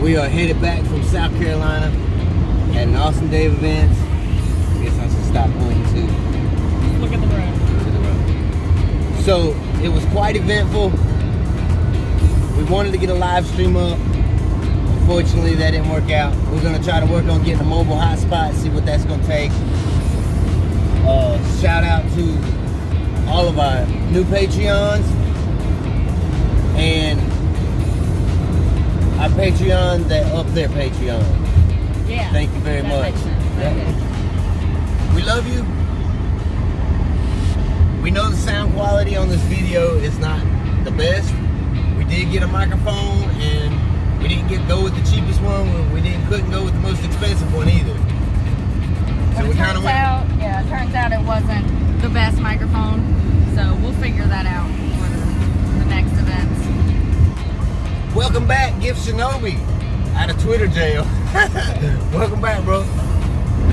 We are headed back from South Carolina. Had an awesome day of events. I guess I should stop pointing too. Look at the road. To the road. So it was quite eventful. We wanted to get a live stream up. Unfortunately, that didn't work out. We're gonna try to work on getting a mobile hotspot, see what that's gonna take. Shout out to all of our new Patreons and our Patreon that up their Patreon. Yeah. Thank you very much. We love you. We know the sound quality on this video is not the best. We did get a microphone and we didn't go with the cheapest one. We couldn't go with the most expensive one either. So But we kind of went. It turns out it wasn't the best microphone. So we'll figure that out for the next events. Welcome back, Gift Shinobi, out of Twitter jail. Welcome back, bro.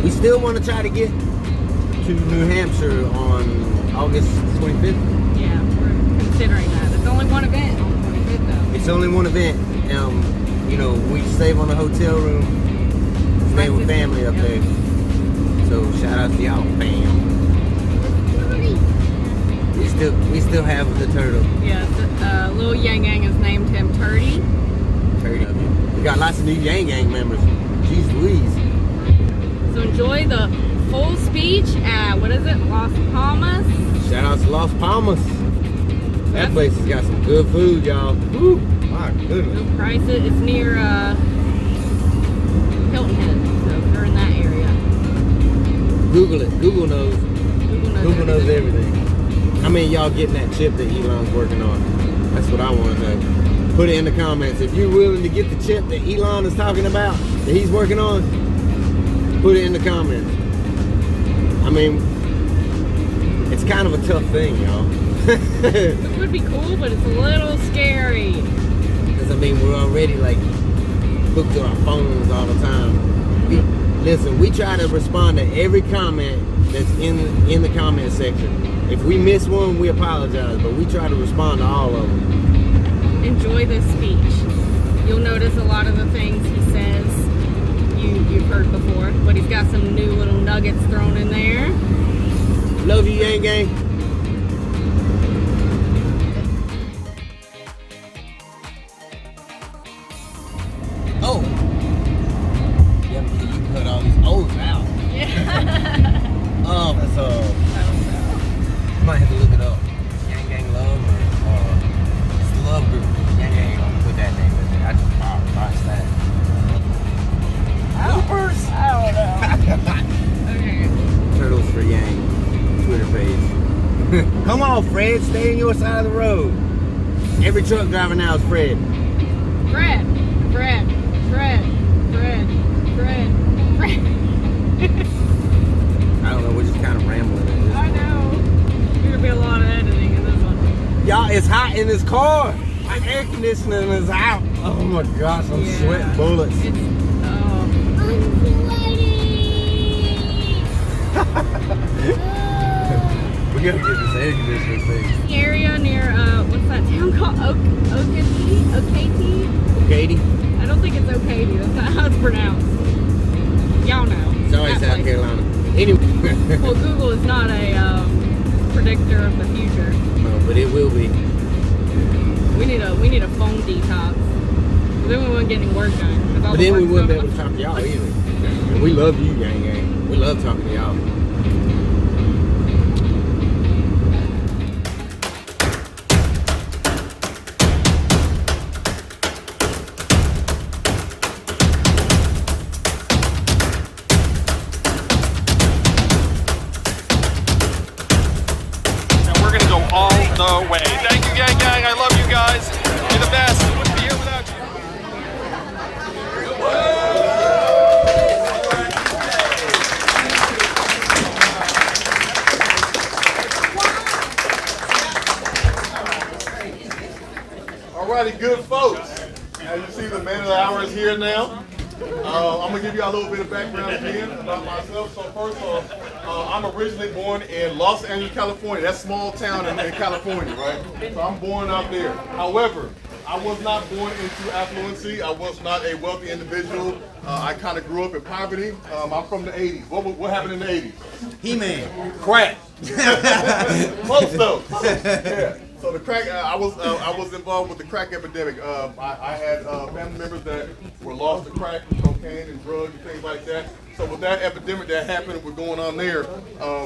We still want to try to get to New Hampshire on August 25th. Yeah, we're considering that. It's only one event on the 25th, though. It's only one event. You know, we save on a hotel room, stay with family up there. So shout out to y'all, fam. We still have the turtle. Yeah, little Yang Yang has named him Turdy. Turtle. We got lots of new Yang Gang members. Jeez Louise. So enjoy the full speech at, what is it, Las Palmas? Shout out to Las Palmas. That place has got some good food, y'all. Woo, my goodness. No prices. It's near Hilton Head, so if you're in that area. Google it. Google knows. Google knows everything. How many of y'all getting that chip that Elon's working on? That's what I want to know. Put it in the comments. If you're willing to get the chip that Elon is talking about, that he's working on, put it in the comments. I mean, it's kind of a tough thing, y'all. It would be cool, but it's a little scary. Because, I mean, we're already, like, hooked to our phones all the time. Listen, we try to respond to every comment that's in the comment section. If we miss one, we apologize, but we try to respond to all of them. Enjoy this speech. You'll notice a lot of the things he says you've heard before, but he's got some new little nuggets thrown in there. Love you, Yang Gang. Oh. Yeah, you can cut all these O's out. Yeah. Oh, that's might have to look it up. Yang Gang Love or it's the Love Group. Yang Gang ain't gonna put that name in there. I just botched that. Bloopers? I don't know. Okay. Turtles for Yang Twitter page. Come on, Fred. Stay in your side of the road. Every truck driver now is Fred. Fred. I don't know. We're just kind of rambling at this I point. know. There's gonna be a lot of editing in this one. Y'all, it's hot in this car. My air conditioning is out. Oh my gosh, I'm sweating bullets. It's, We gotta get this air conditioner thing. the area near, what's that town called? Okatie? Okatie? I don't think it's Okatie. That's not how it's pronounced. Y'all know. Sorry, That South place. Carolina. Anyway. Well, Google is not a predictor of the future. No, but it will be. We need a phone detox. Then we won't get any work done. But then we wouldn't be able to talk to y'all either. And we love you, Gang Gang. We love talking to y'all. The way. Thank you, Gang Gang. I love you guys. You're the best. I wouldn't be here without you. Alrighty, good folks. As you see, the man of the hour is here now. I'm going to give you a little bit of background again about myself. So first off, I'm originally born in Los Angeles, California. That's a small town in California, right? So I'm born out there. However, I was not born into affluency. I was not a wealthy individual. I kind of grew up in poverty. I'm from the 80s. What happened in the 80s? He-Man. Crack. Close though. Yeah. So the crack, I was involved with the crack epidemic. I had family members that were lost to crack, cocaine, and drugs and things like that. So with that epidemic that happened, we're going on there.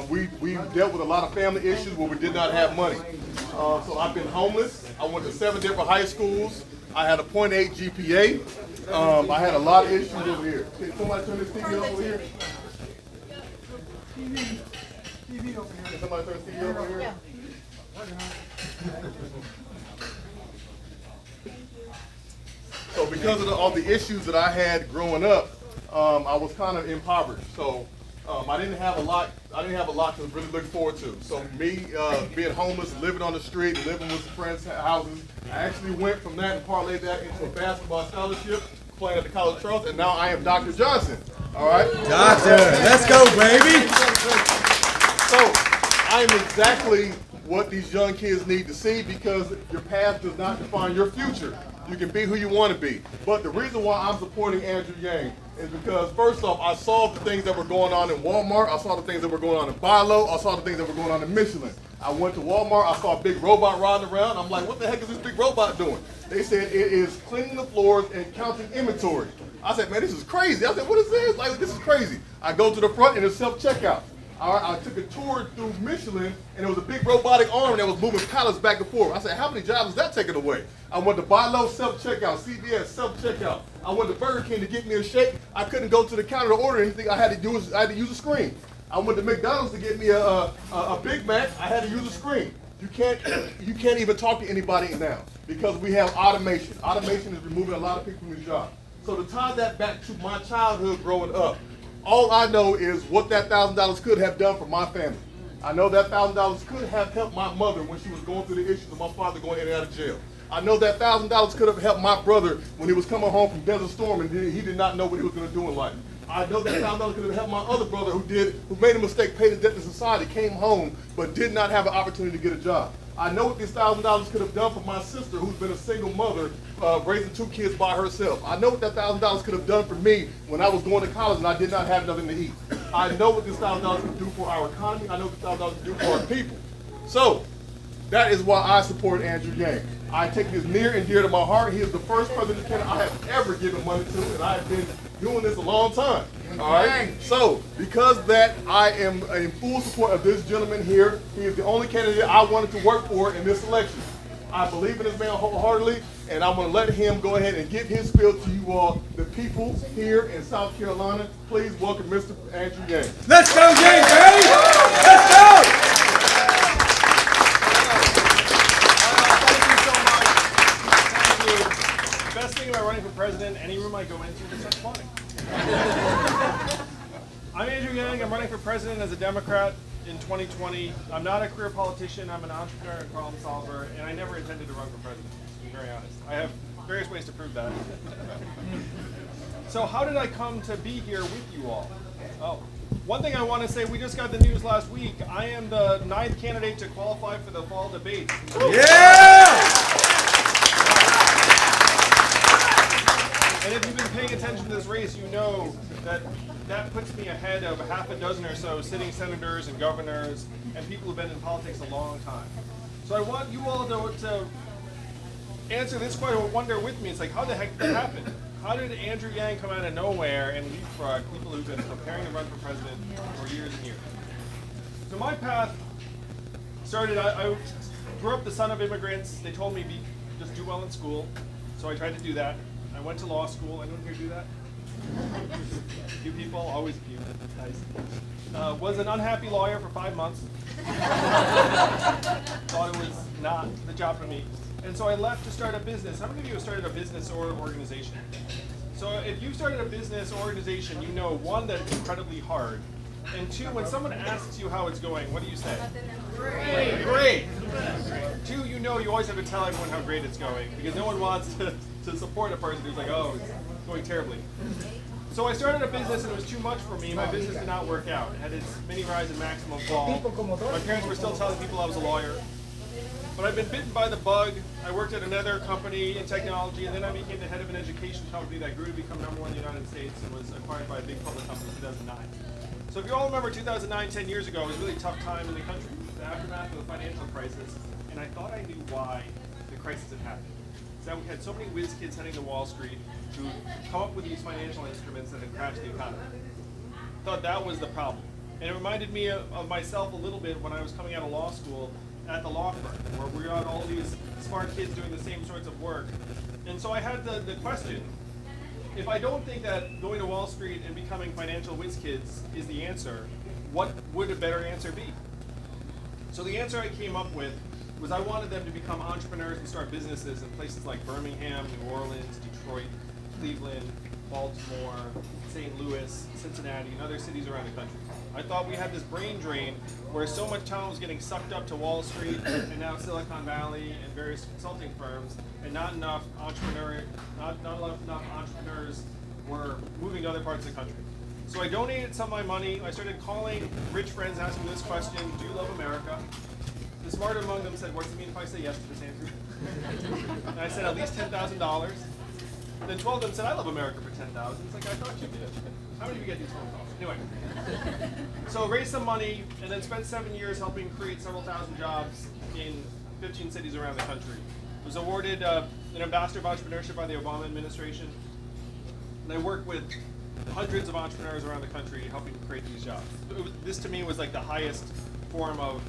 We dealt with a lot of family issues where we did not have money. So I've been homeless. I went to 7 different high schools. I had a 0.8 GPA. I had a lot of issues over here. Can somebody turn this TV over here? TV over here. Can somebody turn the TV over here? Yeah. So because of all the issues that I had growing up, I was kind of impoverished. So I didn't have a lot. I didn't have a lot to really look forward to. So me being homeless, living on the street, living with some friends' houses, I actually went from that and parlayed that into a basketball scholarship, playing at the College of Charles, and now I am Dr. Johnson. All right, Doctor, let's go, baby. So I am exactly what these young kids need to see, because your past does not define your future. You can be who you want to be. But the reason why I'm supporting Andrew Yang is because, first off, I saw the things that were going on in Walmart. I saw the things that were going on in Bilo. I saw the things that were going on in Michelin. I went to Walmart. I saw a big robot riding around. I'm like, what the heck is this big robot doing? They said it is cleaning the floors and counting inventory. I said, man, this is crazy. I said, what is this? Like, this is crazy. I go to the front and it's self-checkout. I took a tour through Michelin, and it was a big robotic arm that was moving pallets back and forth. I said, how many jobs is that taking away? I went to Bilo, self-checkout, CVS, self-checkout. I went to Burger King to get me a shake. I couldn't go to the counter to order anything. I had to use a screen. I went to McDonald's to get me a Big Mac. I had to use a screen. You can't even talk to anybody now because we have automation. Automation is removing a lot of people from their jobs. So to tie that back to my childhood growing up, all I know is what that $1,000 could have done for my family. I know that $1,000 could have helped my mother when she was going through the issues of my father going in and out of jail. I know that $1,000 could have helped my brother when he was coming home from Desert Storm and he did not know what he was going to do in life. I know that $1,000 could have helped my other brother who made a mistake, paid his debt to society, came home, but did not have an opportunity to get a job. I know what this $1,000 could have done for my sister, who's been a single mother, raising 2 kids by herself. I know what that $1,000 could have done for me when I was going to college and I did not have nothing to eat. I know what this $1,000 can do for our economy. I know what this $1,000 can do for our people. So that is why I support Andrew Yang. I take this near and dear to my heart. He is the first president candidate I have ever given money to, and I have been doing this a long time. All right. So because of that, I am in full support of this gentleman here. He is the only candidate I wanted to work for in this election. I believe in this man wholeheartedly, and I'm going to let him go ahead and give his spiel to you all, the people here in South Carolina. Please welcome Mr. Andrew Yang. Let's go, Yang, baby! Let's go! Best thing about running for president, any room I go into, they start applauding. I'm Andrew Yang. I'm running for president as a Democrat in 2020. I'm not a career politician. I'm an entrepreneur and problem solver, and I never intended to run for president, to be very honest. I have various ways to prove that. So how did I come to be here with you all? Oh, one thing I want to say, we just got the news last week. I am the 9th candidate to qualify for the fall debates. Yeah! And if you've been paying attention to this race, you know that that puts me ahead of half a dozen or so sitting senators and governors and people who've been in politics a long time. So I want you all to answer this question and wonder with me. It's like, how the heck did that happen? How did Andrew Yang come out of nowhere and leapfrog people who've been preparing to run for president for years and years? So my path started, I grew up the son of immigrants. They told me just do well in school. So I tried to do that. I went to law school. Anyone here do that? A few people, always a few. Nice. Was an unhappy lawyer for 5 months. Thought it was not the job for me. And so I left to start a business. How many of you have started a business or organization? So if you've started a business or organization, you know, one, that it's incredibly hard. And two, when someone asks you how it's going, what do you say? Great. Great. Two, you know you always have to tell everyone how great it's going because no one wants to support a person who's like, oh, it's going terribly. So I started a business and it was too much for me. My business did not work out. It had its mini rise and maximum fall. My parents were still telling people I was a lawyer. But I've been bitten by the bug. I worked at another company in technology, and then I became the head of an education company that grew to become #1 in the United States and was acquired by a big public company in 2009. So if you all remember 2009, 10 years ago, it was a really tough time in the country, the aftermath of the financial crisis, and I thought I knew why the crisis had happened. It's that we had so many whiz kids heading to Wall Street who come up with these financial instruments that had crashed the economy. I thought that was the problem. And it reminded me of myself a little bit when I was coming out of law school at the law firm, where we had all these smart kids doing the same sorts of work. And so I had the question, if I don't think that going to Wall Street and becoming financial whiz kids is the answer, what would a better answer be? So the answer I came up with was I wanted them to become entrepreneurs and start businesses in places like Birmingham, New Orleans, Detroit, Cleveland, Baltimore, St. Louis, Cincinnati, and other cities around the country. I thought we had this brain drain where so much talent was getting sucked up to Wall Street and now Silicon Valley and various consulting firms, and not enough entrepreneurs were moving to other parts of the country. So I donated some of my money. I started calling rich friends, asking this question: do you love America? The smarter among them said, what does it mean if I say yes to this answer? And I said, at least $10,000. Then 12 of them said, I love America for $10,000. It's like, I thought you did. How many of you get these phone calls? Anyway, so raised some money and then spent 7 years helping create several thousand jobs in 15 cities around the country. Was awarded an Ambassador of Entrepreneurship by the Obama administration. And I worked with hundreds of entrepreneurs around the country helping create these jobs. This to me was like the highest form of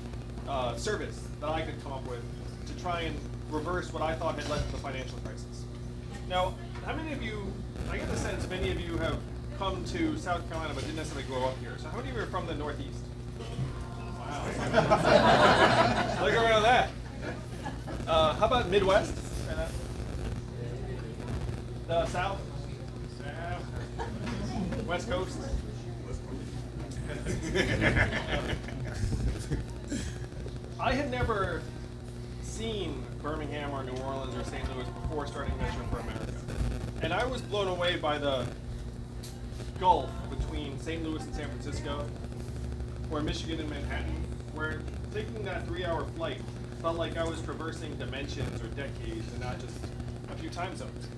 service that I could come up with to try and reverse what I thought had led to the financial crisis. Now, how many of you, I get the sense many of you have come to South Carolina but didn't necessarily grow up here. So how many of you are from the Northeast? Wow. Look around that. How about Midwest? South? West Coast? I had never seen Birmingham or New Orleans or St. Louis before starting Venture for America. And I was blown away by the gulf between St. Louis and San Francisco, or Michigan and Manhattan, where taking that 3-hour flight felt like I was traversing dimensions or decades and not just a few time zones.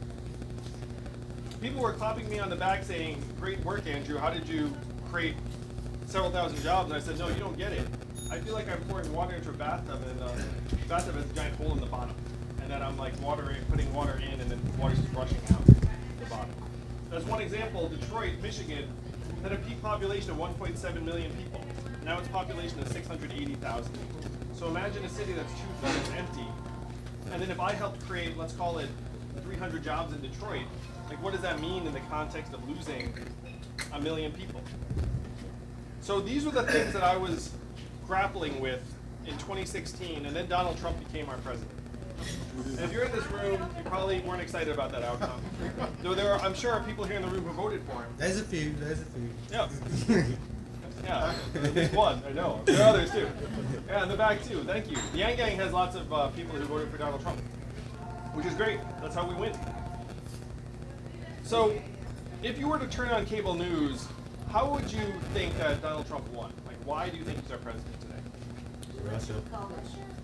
People were clapping me on the back saying, great work, Andrew, how did you create several thousand jobs? And I said, no, you don't get it. I feel like I'm pouring water into a bathtub, and the bathtub has a giant hole in the bottom. And then I'm like putting water in, and then water's just rushing out the bottom. As one example, Detroit, Michigan, had a peak population of 1.7 million people. Now its population is 680,000. So imagine a city that's 2/3 empty. And then if I helped create, let's call it 300 jobs in Detroit, like what does that mean in the context of losing 1 million people? So these were the things that I was grappling with in 2016, and then Donald Trump became our president. And if you're in this room, you probably weren't excited about that outcome. Though there are, I'm sure, are people here in the room who voted for him. There's a few. Yeah. Yeah, at least one, I know. There are others too. Yeah, in the back too, thank you. The Yang Gang has lots of people who voted for Donald Trump, which is great. That's how we win. So, if you were to turn on cable news, how would you think that Donald Trump won? Like, why do you think he's our president today? Russia.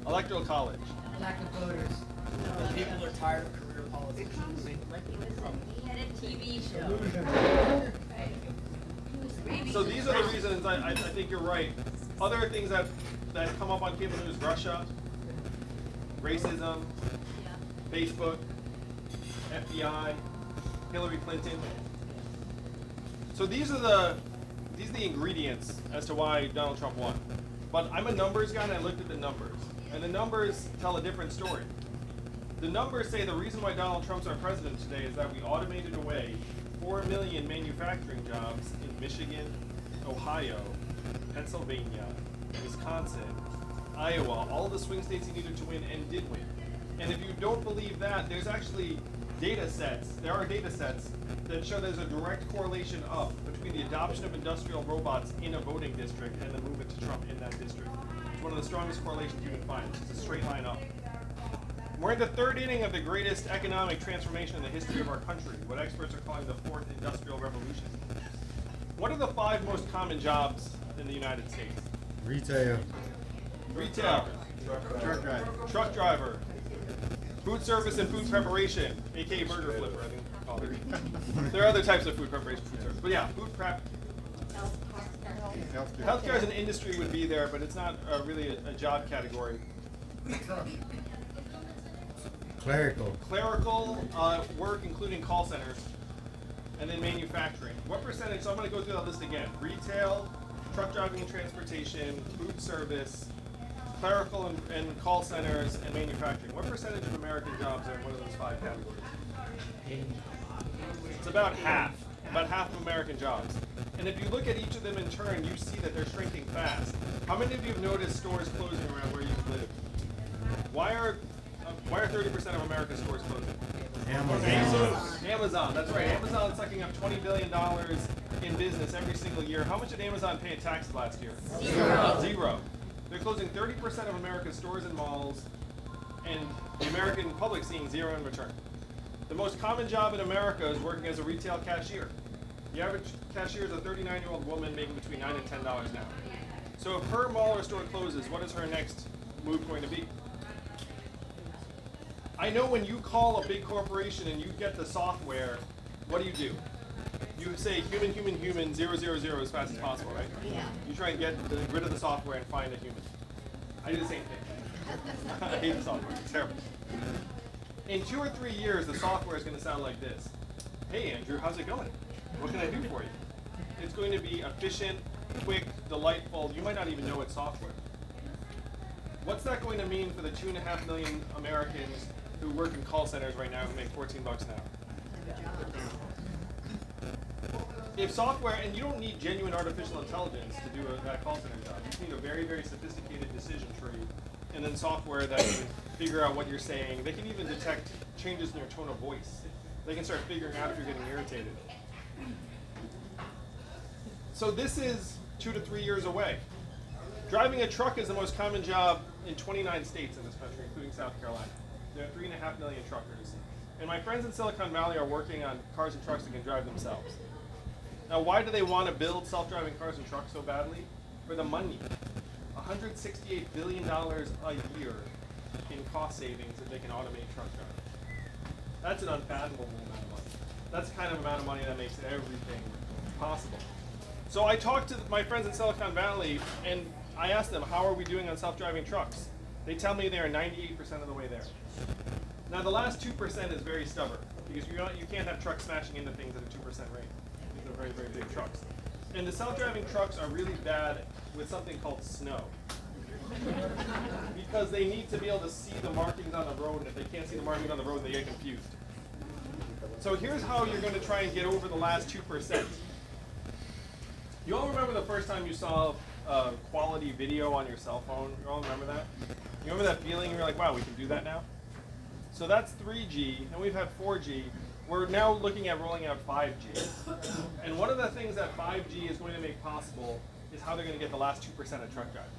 Electoral college. Lack of voters. People are tired of career politicians. He had a TV show. So these are the reasons I think you're right. Other things that come up on cable news: Russia, racism, Facebook, FBI, Hillary Clinton. So these are the ingredients as to why Donald Trump won. But I'm a numbers guy, and I looked at the numbers, and the numbers tell a different story. The numbers say the reason why Donald Trump's our president today is that we automated away 4 million manufacturing jobs in Michigan, Ohio, Pennsylvania, Wisconsin, Iowa, all the swing states he needed to win and did win. And if you don't believe that, there's actually data sets that show there's a direct correlation between the adoption of industrial robots in a voting district and the movement to Trump in that district. It's one of the strongest correlations you can find. It's a straight line up. We're in the third inning of the greatest economic transformation in the history of our country, what experts are calling the fourth industrial revolution. What are the 5 most common jobs in the United States? Retail. Retail. Truck driver. Food service and food preparation, aka burger flipper, I think they call it. There are other types of food preparation, food service. But yeah, food prep. Healthcare as an industry would be there, but it's not really a job category. Clerical. Clerical work, including call centers, and then manufacturing. What percentage? So I'm going to go through that list again. Retail, truck driving and transportation, food service, clerical and call centers, and manufacturing. What percentage of American jobs are in one of those 5 categories? It's about half of American jobs. And if you look at each of them in turn, you see that they're shrinking fast. How many of you have noticed stores closing around where you live? Why are 30% of America's stores closing? Amazon, that's right. Amazon's sucking up $20 billion in business every single year. How much did Amazon pay in taxes last year? Zero. They're closing 30% of America's stores and malls, and the American public seeing zero in return. The most common job in America is working as a retail cashier. The average cashier is a 39-year-old woman making between $9 and $10 an hour. So if her mall or store closes, what is her next move going to be? I know when you call a big corporation and you get the software, what do? You say human, 000 as fast as possible, right? Yeah. You try and get rid of the software and find a human. I do the same thing. I hate the software. It's terrible. In 2 or 3 years, the software is going to sound like this. Hey, Andrew, how's it going? What can I do for you? It's going to be efficient, quick, delightful. You might not even know it's software. What's that going to mean for the 2.5 million Americans who work in call centers right now who make $14 an hour? If software, and you don't need genuine artificial intelligence to do that call center job. You just need a very, very sophisticated decision tree, and then software that can figure out what you're saying. They can even detect changes in your tone of voice. They can start figuring out if you're getting irritated. So this is 2 to 3 years away. Driving a truck is the most common job in 29 states in this country, including South Carolina. There are 3.5 million truckers. And my friends in Silicon Valley are working on cars and trucks that can drive themselves. Now, why do they want to build self-driving cars and trucks so badly? For the money. $168 billion a year in cost savings if they can automate truck driving. That's an unfathomable amount of money. That's the kind of amount of money that makes everything possible. So I talked to my friends in Silicon Valley, and I asked them, how are we doing on self-driving trucks? They tell me they are 98% of the way there. Now, the last 2% is very stubborn, because you can't have trucks smashing into things at a 2% rate. These are very, very big trucks. And the self-driving trucks are really bad with something called snow. Because they need to be able to see the markings on the road, and if they can't see the markings on the road, they get confused. So here's how you're going to try and get over the last 2%. You all remember the first time you saw quality video on your cell phone? You all remember that? You remember that feeling? You're like, wow, we can do that now? So that's 3G, and we've had 4G. We're now looking at rolling out 5G. And one of the things that 5G is going to make possible is how they're going to get the last 2% of truck driving.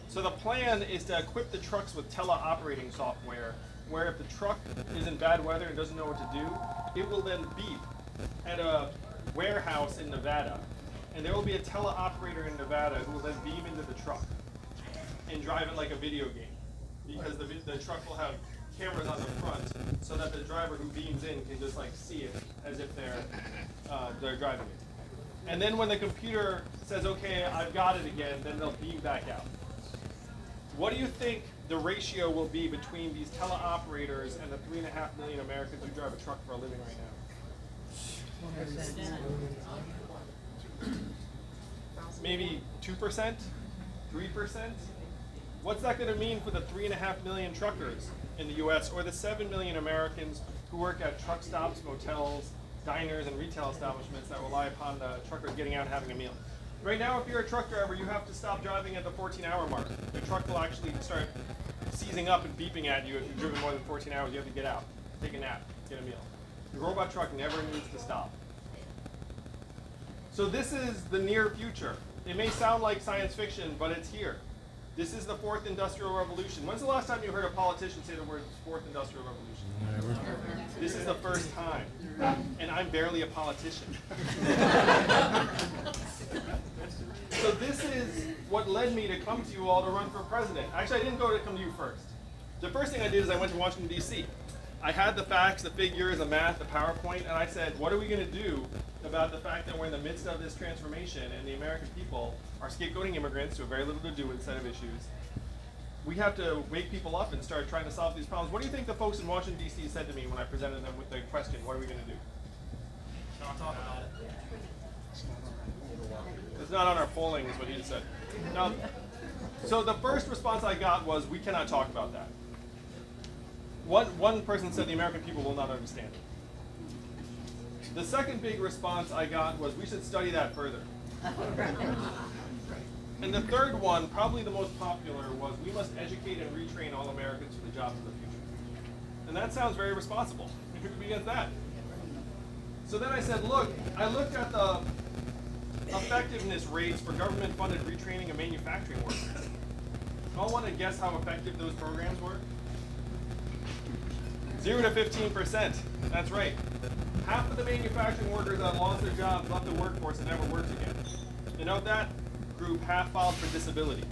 So the plan is to equip the trucks with teleoperating software, where if the truck is in bad weather and doesn't know what to do, it will then beep at a warehouse in Nevada. And there will be a teleoperator in Nevada who will then beam into the truck and drive it like a video game. Because the truck will have cameras on the front so that the driver who beams in can just like see it as if they're driving it. And then when the computer says, okay, I've got it again, then they'll beam back out. What do you think the ratio will be between these teleoperators and the 3.5 million Americans who drive a truck for a living right now? Maybe 2%? 3%? What's that going to mean for the 3.5 million truckers in the US, or the 7 million Americans who work at truck stops, motels, diners, and retail establishments that rely upon the truckers getting out and having a meal? Right now, if you're a truck driver, you have to stop driving at the 14-hour mark. Your truck will actually start seizing up and beeping at you if you've driven more than 14 hours. You have to get out, take a nap, get a meal. Your robot truck never needs to stop. So this is the near future. It may sound like science fiction, but it's here. This is the 4th Industrial Revolution. When's the last time you heard a politician say the word 4th Industrial Revolution? Never. This is the first time. And I'm barely a politician. So this is what led me to come to you all to run for president. Actually, I didn't come to you first. The first thing I did is I went to Washington, D.C. I had the facts, the figures, the math, the PowerPoint, and I said, what are we going to do about the fact that we're in the midst of this transformation and the American people are scapegoating immigrants who have very little to do with the set of issues. We have to wake people up and start trying to solve these problems. What do you think the folks in Washington, D.C. said to me when I presented them with the question, what are we going to do? Don't talk about it. It's not on our polling, is what he said. Now, so the first response I got was, we cannot talk about that. One person said the American people will not understand it. The second big response I got was, we should study that further. And the third one, probably the most popular, was, we must educate and retrain all Americans for the jobs of the future. And that sounds very responsible. Who could be against that? So then I said, look, I looked at the effectiveness rates for government-funded retraining of manufacturing workers. Y'all want to guess how effective those programs were? 0 to 15%. That's right. Half of the manufacturing workers that lost their jobs left the workforce and never worked again. And of that group, half filed for disability.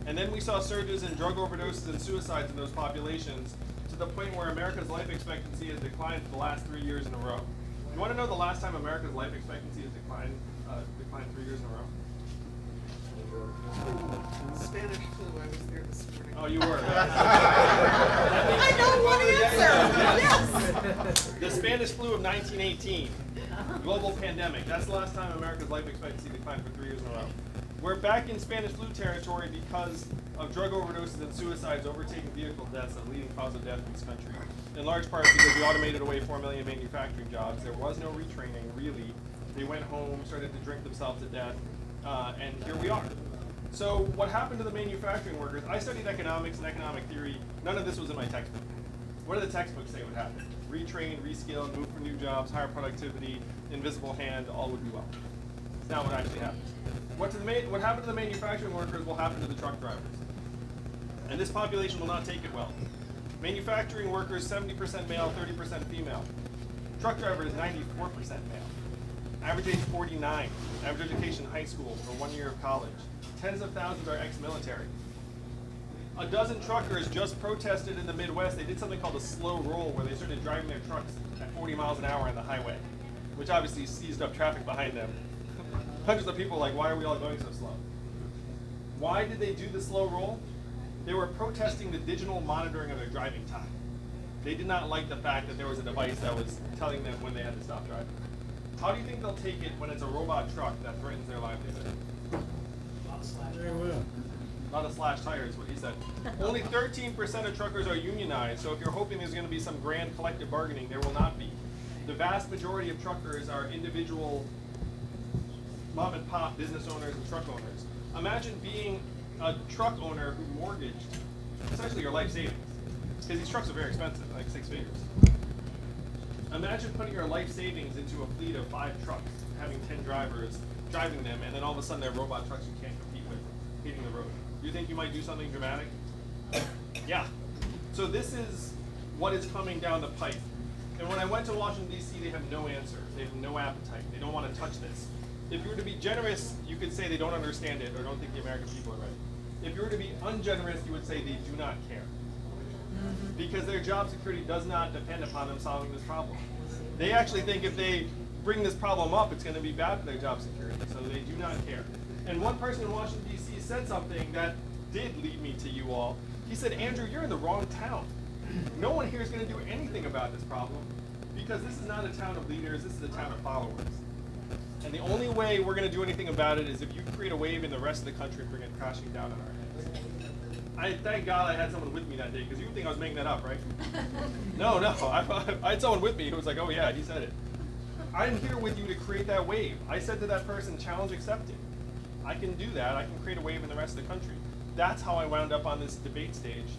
And then we saw surges in drug overdoses and suicides in those populations to the point where America's life expectancy has declined for the last 3 years in a row. You want to know the last time America's life expectancy has declined 3 years in a row? Spanish flu, I was there this morning. Oh, you were. I know one answer. Yes. The Spanish flu of 1918, global pandemic. That's the last time America's life expectancy declined for 3 years in a row. We're back in Spanish flu territory because of drug overdoses and suicides overtaking vehicle deaths, a leading cause of death in this country. In large part because we automated away 4 million manufacturing jobs. There was no retraining, really. They went home, started to drink themselves to death, and here we are. So what happened to the manufacturing workers? I studied economics and economic theory. None of this was in my textbook. What do the textbooks say would happen? Retrain, reskill, move for new jobs, higher productivity, invisible hand, all would be well. It's not what actually happened. What happened to the manufacturing workers will happen to the truck drivers. And this population will not take it well. Manufacturing workers, 70% male, 30% female. Truck drivers, 94% male. Average age 49. Average education, high school or 1 year of college. Tens of thousands are ex-military. A dozen truckers just protested in the Midwest. They did something called a slow roll, where they started driving their trucks at 40 miles an hour on the highway, which obviously seized up traffic behind them. Hundreds of people were like, why are we all going so slow? Why did they do the slow roll? They were protesting the digital monitoring of their driving time. They did not like the fact that there was a device that was telling them when they had to stop driving. How do you think they'll take it when it's a robot truck that threatens their livelihood? A lot of slash tires, what he said. Only 13% of truckers are unionized, so if you're hoping there's going to be some grand collective bargaining, there will not be. The vast majority of truckers are individual mom and pop business owners and truck owners. Imagine being a truck owner who mortgaged essentially your life savings, because these trucks are very expensive, like 6 figures. Imagine putting your life savings into a fleet of 5 trucks, having 10 drivers driving them, and then all of a sudden they're robot trucks you can't compete with, hitting the road. Do you think you might do something dramatic? Yeah. So this is what is coming down the pipe. And when I went to Washington, D.C., they have no answer. They have no appetite. They don't want to touch this. If you were to be generous, you could say they don't understand it or don't think the American people are ready. If you were to be ungenerous, you would say they do not care. Because their job security does not depend upon them solving this problem. They actually think if they bring this problem up, it's going to be bad for their job security, so they do not care. And one person in Washington, D.C. said something that did lead me to you all. He said, Andrew, you're in the wrong town. No one here is going to do anything about this problem, because this is not a town of leaders, this is a town of followers. And the only way we're going to do anything about it is if you create a wave in the rest of the country and bring it crashing down on our heads. I thank God I had someone with me that day, because you would think I was making that up, right? No, I had someone with me who was like, oh yeah, he said it. I'm here with you to create that wave. I said to that person, challenge accepted. I can do that. I can create a wave in the rest of the country. That's how I wound up on this debate stage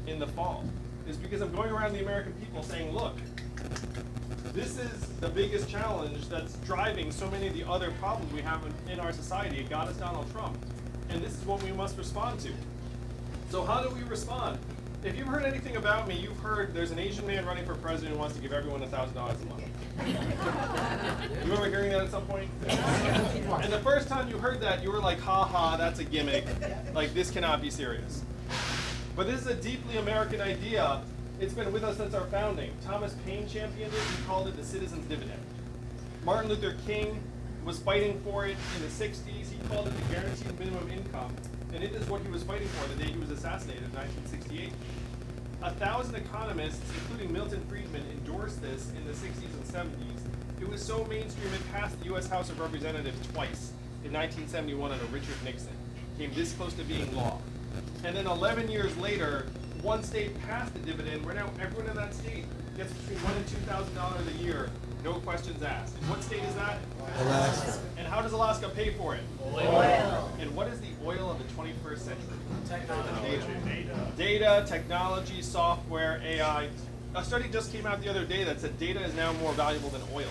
in the fall, is because I'm going around the American people saying, look, this is the biggest challenge that's driving so many of the other problems we have in our society. It got us Donald Trump. And this is what we must respond to. So how do we respond? If you've heard anything about me, you've heard there's an Asian man running for president who wants to give everyone $1,000 a month. You remember hearing that at some point? And the first time you heard that, you were like, ha ha, that's a gimmick. Like, this cannot be serious. But this is a deeply American idea. It's been with us since our founding. Thomas Paine championed it. He called it the citizen's dividend. Martin Luther King was fighting for it in the 60s. He called it the guaranteed minimum income. And it is what he was fighting for the day he was assassinated in 1968. 1,000 economists, including Milton Friedman, endorsed this in the 60s and 70s. It was so mainstream it passed the U.S. House of Representatives twice, in 1971 under Richard Nixon. Came this close to being law. And then 11 years later, one state passed the dividend where now everyone in that state gets between $1,000 and $2,000 a year, no questions asked. And what state is that? Alaska. And how does Alaska pay for it? Oil. And what is the oil of the 21st century? Technology. Data, technology, software, AI. A study just came out the other day that said data is now more valuable than oil.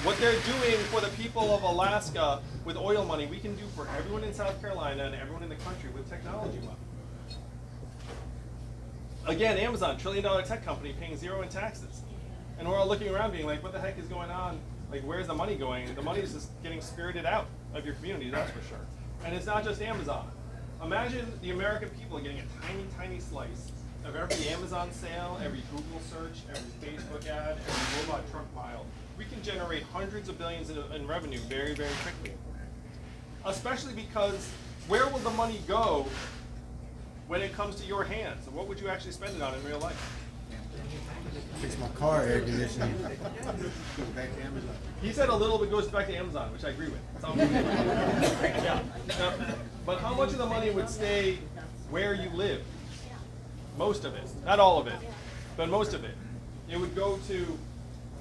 What they're doing for the people of Alaska with oil money, we can do for everyone in South Carolina and everyone in the country with technology money. Again, Amazon, $1 trillion tech company paying zero in taxes. And we're all looking around being like, what the heck is going on? Like, where's the money going? The money is just getting spirited out of your community, that's for sure. And it's not just Amazon. Imagine the American people getting a tiny, tiny slice of every Amazon sale, every Google search, every Facebook ad, every robot truck mile. We can generate hundreds of billions in revenue very, very quickly. Especially because where will the money go when it comes to your hands? And what would you actually spend it on in real life? Fix my car air conditioning. He said a little bit goes back to Amazon, which I agree with. Yeah. But how much of the money would stay where you live? Most of it. Not all of it, but most of it. It would go to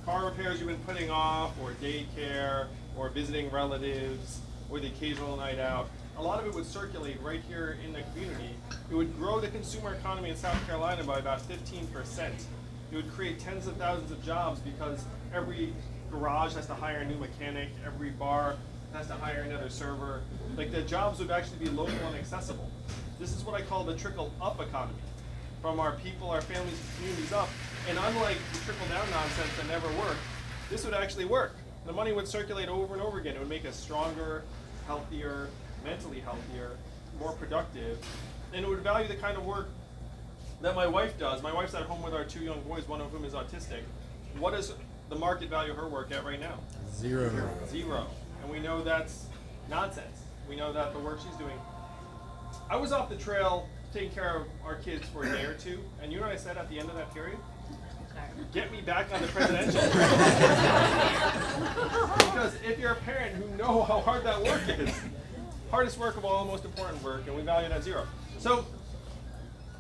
car repairs you've been putting off, or daycare, or visiting relatives, or the occasional night out. A lot of it would circulate right here in the community. It would grow the consumer economy in South Carolina by about 15%. It would create tens of thousands of jobs because every garage has to hire a new mechanic, every bar has to hire another server. Like, the jobs would actually be local and accessible. This is what I call the trickle-up economy. From our people, our families, and communities up. And unlike the trickle-down nonsense that never worked, this would actually work. The money would circulate over and over again. It would make us stronger, healthier, mentally healthier, more productive, and it would value the kind of work that my wife does. My wife's at home with our 2 young boys, one of whom is autistic. What does the market value her work at right now? Zero. Zero. And we know that's nonsense. We know that the work she's doing. I was off the trail taking care of our kids for a day or two, and you know what I said at the end of that period? Get me back on the presidential trail. Because if you're a parent who know how hard that work is, hardest work of all, most important work, and we value it at zero. So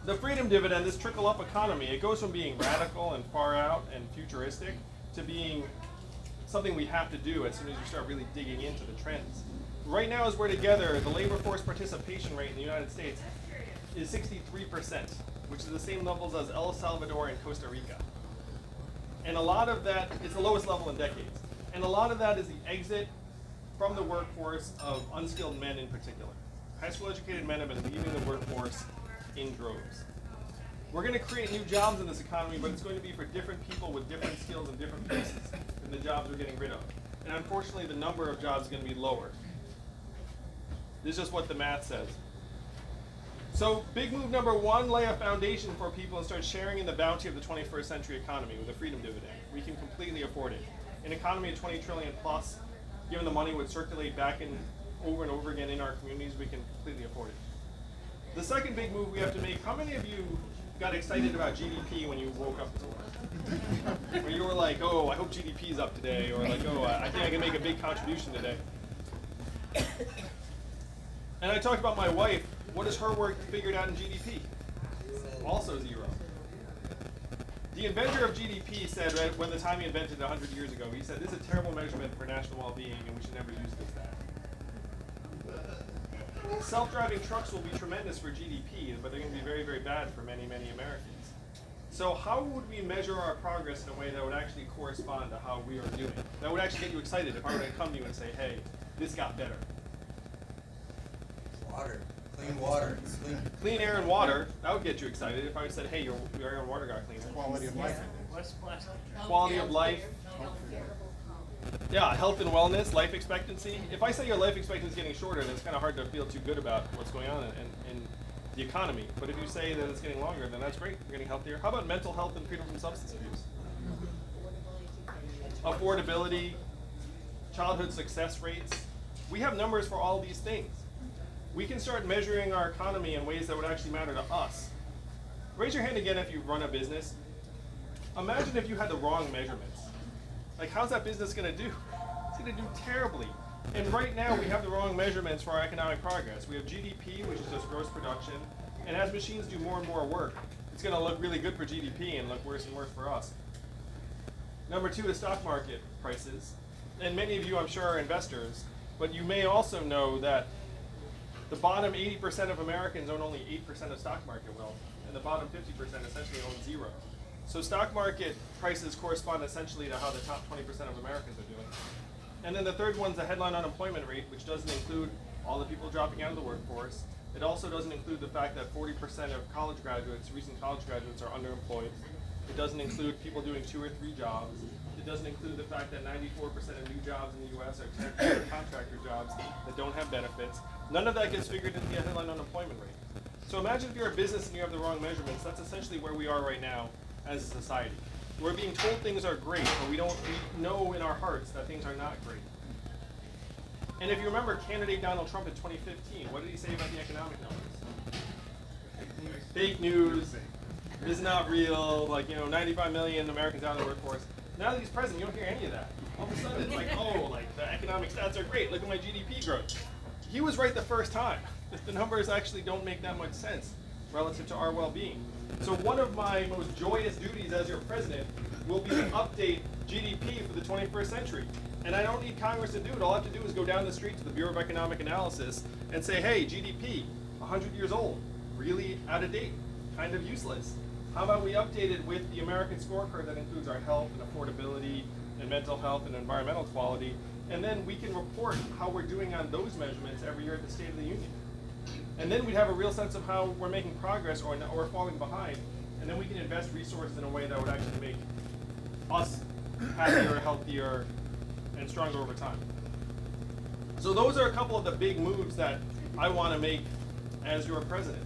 the freedom dividend, this trickle-up economy, it goes from being radical and far out and futuristic to being something we have to do as soon as you start really digging into the trends. Right now, as we're together, the labor force participation rate in the United States is 63%, which is the same levels as El Salvador and Costa Rica. And a lot of that, it's the lowest level in decades. And a lot of that is the exit from the workforce of unskilled men in particular. High school educated men have been leaving the workforce in droves. We're going to create new jobs in this economy, but it's going to be for different people with different skills in different places than the jobs we're getting rid of. And unfortunately, the number of jobs is going to be lower. This is just what the math says. So big move number one, lay a foundation for people and start sharing in the bounty of the 21st century economy with a freedom dividend. We can completely afford it. An economy of 20 trillion plus, given the money would circulate back in over and over again in our communities, we can completely afford it. The second big move we have to make, how many of you got excited about GDP when you woke up this morning? Where you were like, oh, I hope GDP is up today, or like, oh, I think I can make a big contribution today. And I talked about my wife. What is her work figured out in GDP? Also zero. The inventor of GDP said, right, when the time he invented it 100 years ago, he said, this is a terrible measurement for national well-being, and we should never use this that. Self-driving trucks will be tremendous for GDP, but they're going to be very, very bad for many, many Americans. So how would we measure our progress in a way that would actually correspond to how we are doing? That would actually get you excited if I were to come to you and say, hey, this got better. Water. Clean water. Clean air and water, that would get you excited. If I said, hey, your air and water got cleaner. Quality of life. What's plastic? Quality of life. Yeah, health and wellness, life expectancy. If I say your life expectancy is getting shorter, then it's kind of hard to feel too good about what's going on in the economy. But if you say that it's getting longer, then that's great. You're getting healthier. How about mental health and freedom from substance abuse? Affordability, childhood success rates. We have numbers for all these things. We can start measuring our economy in ways that would actually matter to us. Raise your hand again if you run a business. Imagine if you had the wrong measurements. Like, how's that business going to do? It's going to do terribly. And right now, we have the wrong measurements for our economic progress. We have GDP, which is just gross production. And as machines do more and more work, it's going to look really good for GDP and look worse and worse for us. Number 2 is stock market prices. And many of you, I'm sure, are investors. But you may also know that the bottom 80% of Americans own only 8% of stock market wealth. And the bottom 50% essentially own 0. So stock market prices correspond essentially to how the top 20% of Americans are doing. And then the third one's the headline unemployment rate, which doesn't include all the people dropping out of the workforce. It also doesn't include the fact that 40% of college graduates, recent college graduates, are underemployed. It doesn't include people doing 2 or 3 jobs. It doesn't include the fact that 94% of new jobs in the U.S. are temporary contractor jobs that don't have benefits. None of that gets figured into the headline unemployment rate. So imagine if you're a business and you have the wrong measurements. That's essentially where we are right now as a society. We're being told things are great, but we know in our hearts that things are not great. And if you remember candidate Donald Trump in 2015, what did he say about the economic numbers? Fake news, this is not real, 95 million Americans out of the workforce. Now that he's president, you don't hear any of that. All of a sudden, it's like, the economic stats are great, look at my GDP growth. He was right the first time. The numbers actually don't make that much sense relative to our well-being. So one of my most joyous duties as your president will be to update GDP for the 21st century. And I don't need Congress to do it. All I have to do is go down the street to the Bureau of Economic Analysis and say, hey, GDP, 100 years old, really out of date, kind of useless. How about we update it with the American Scorecard that includes our health and affordability and mental health and environmental quality, and then we can report how we're doing on those measurements every year at the State of the Union. And then we'd have a real sense of how we're making progress or falling behind, and then we can invest resources in a way that would actually make us happier, healthier, and stronger over time. So those are a couple of the big moves that I want to make as your president.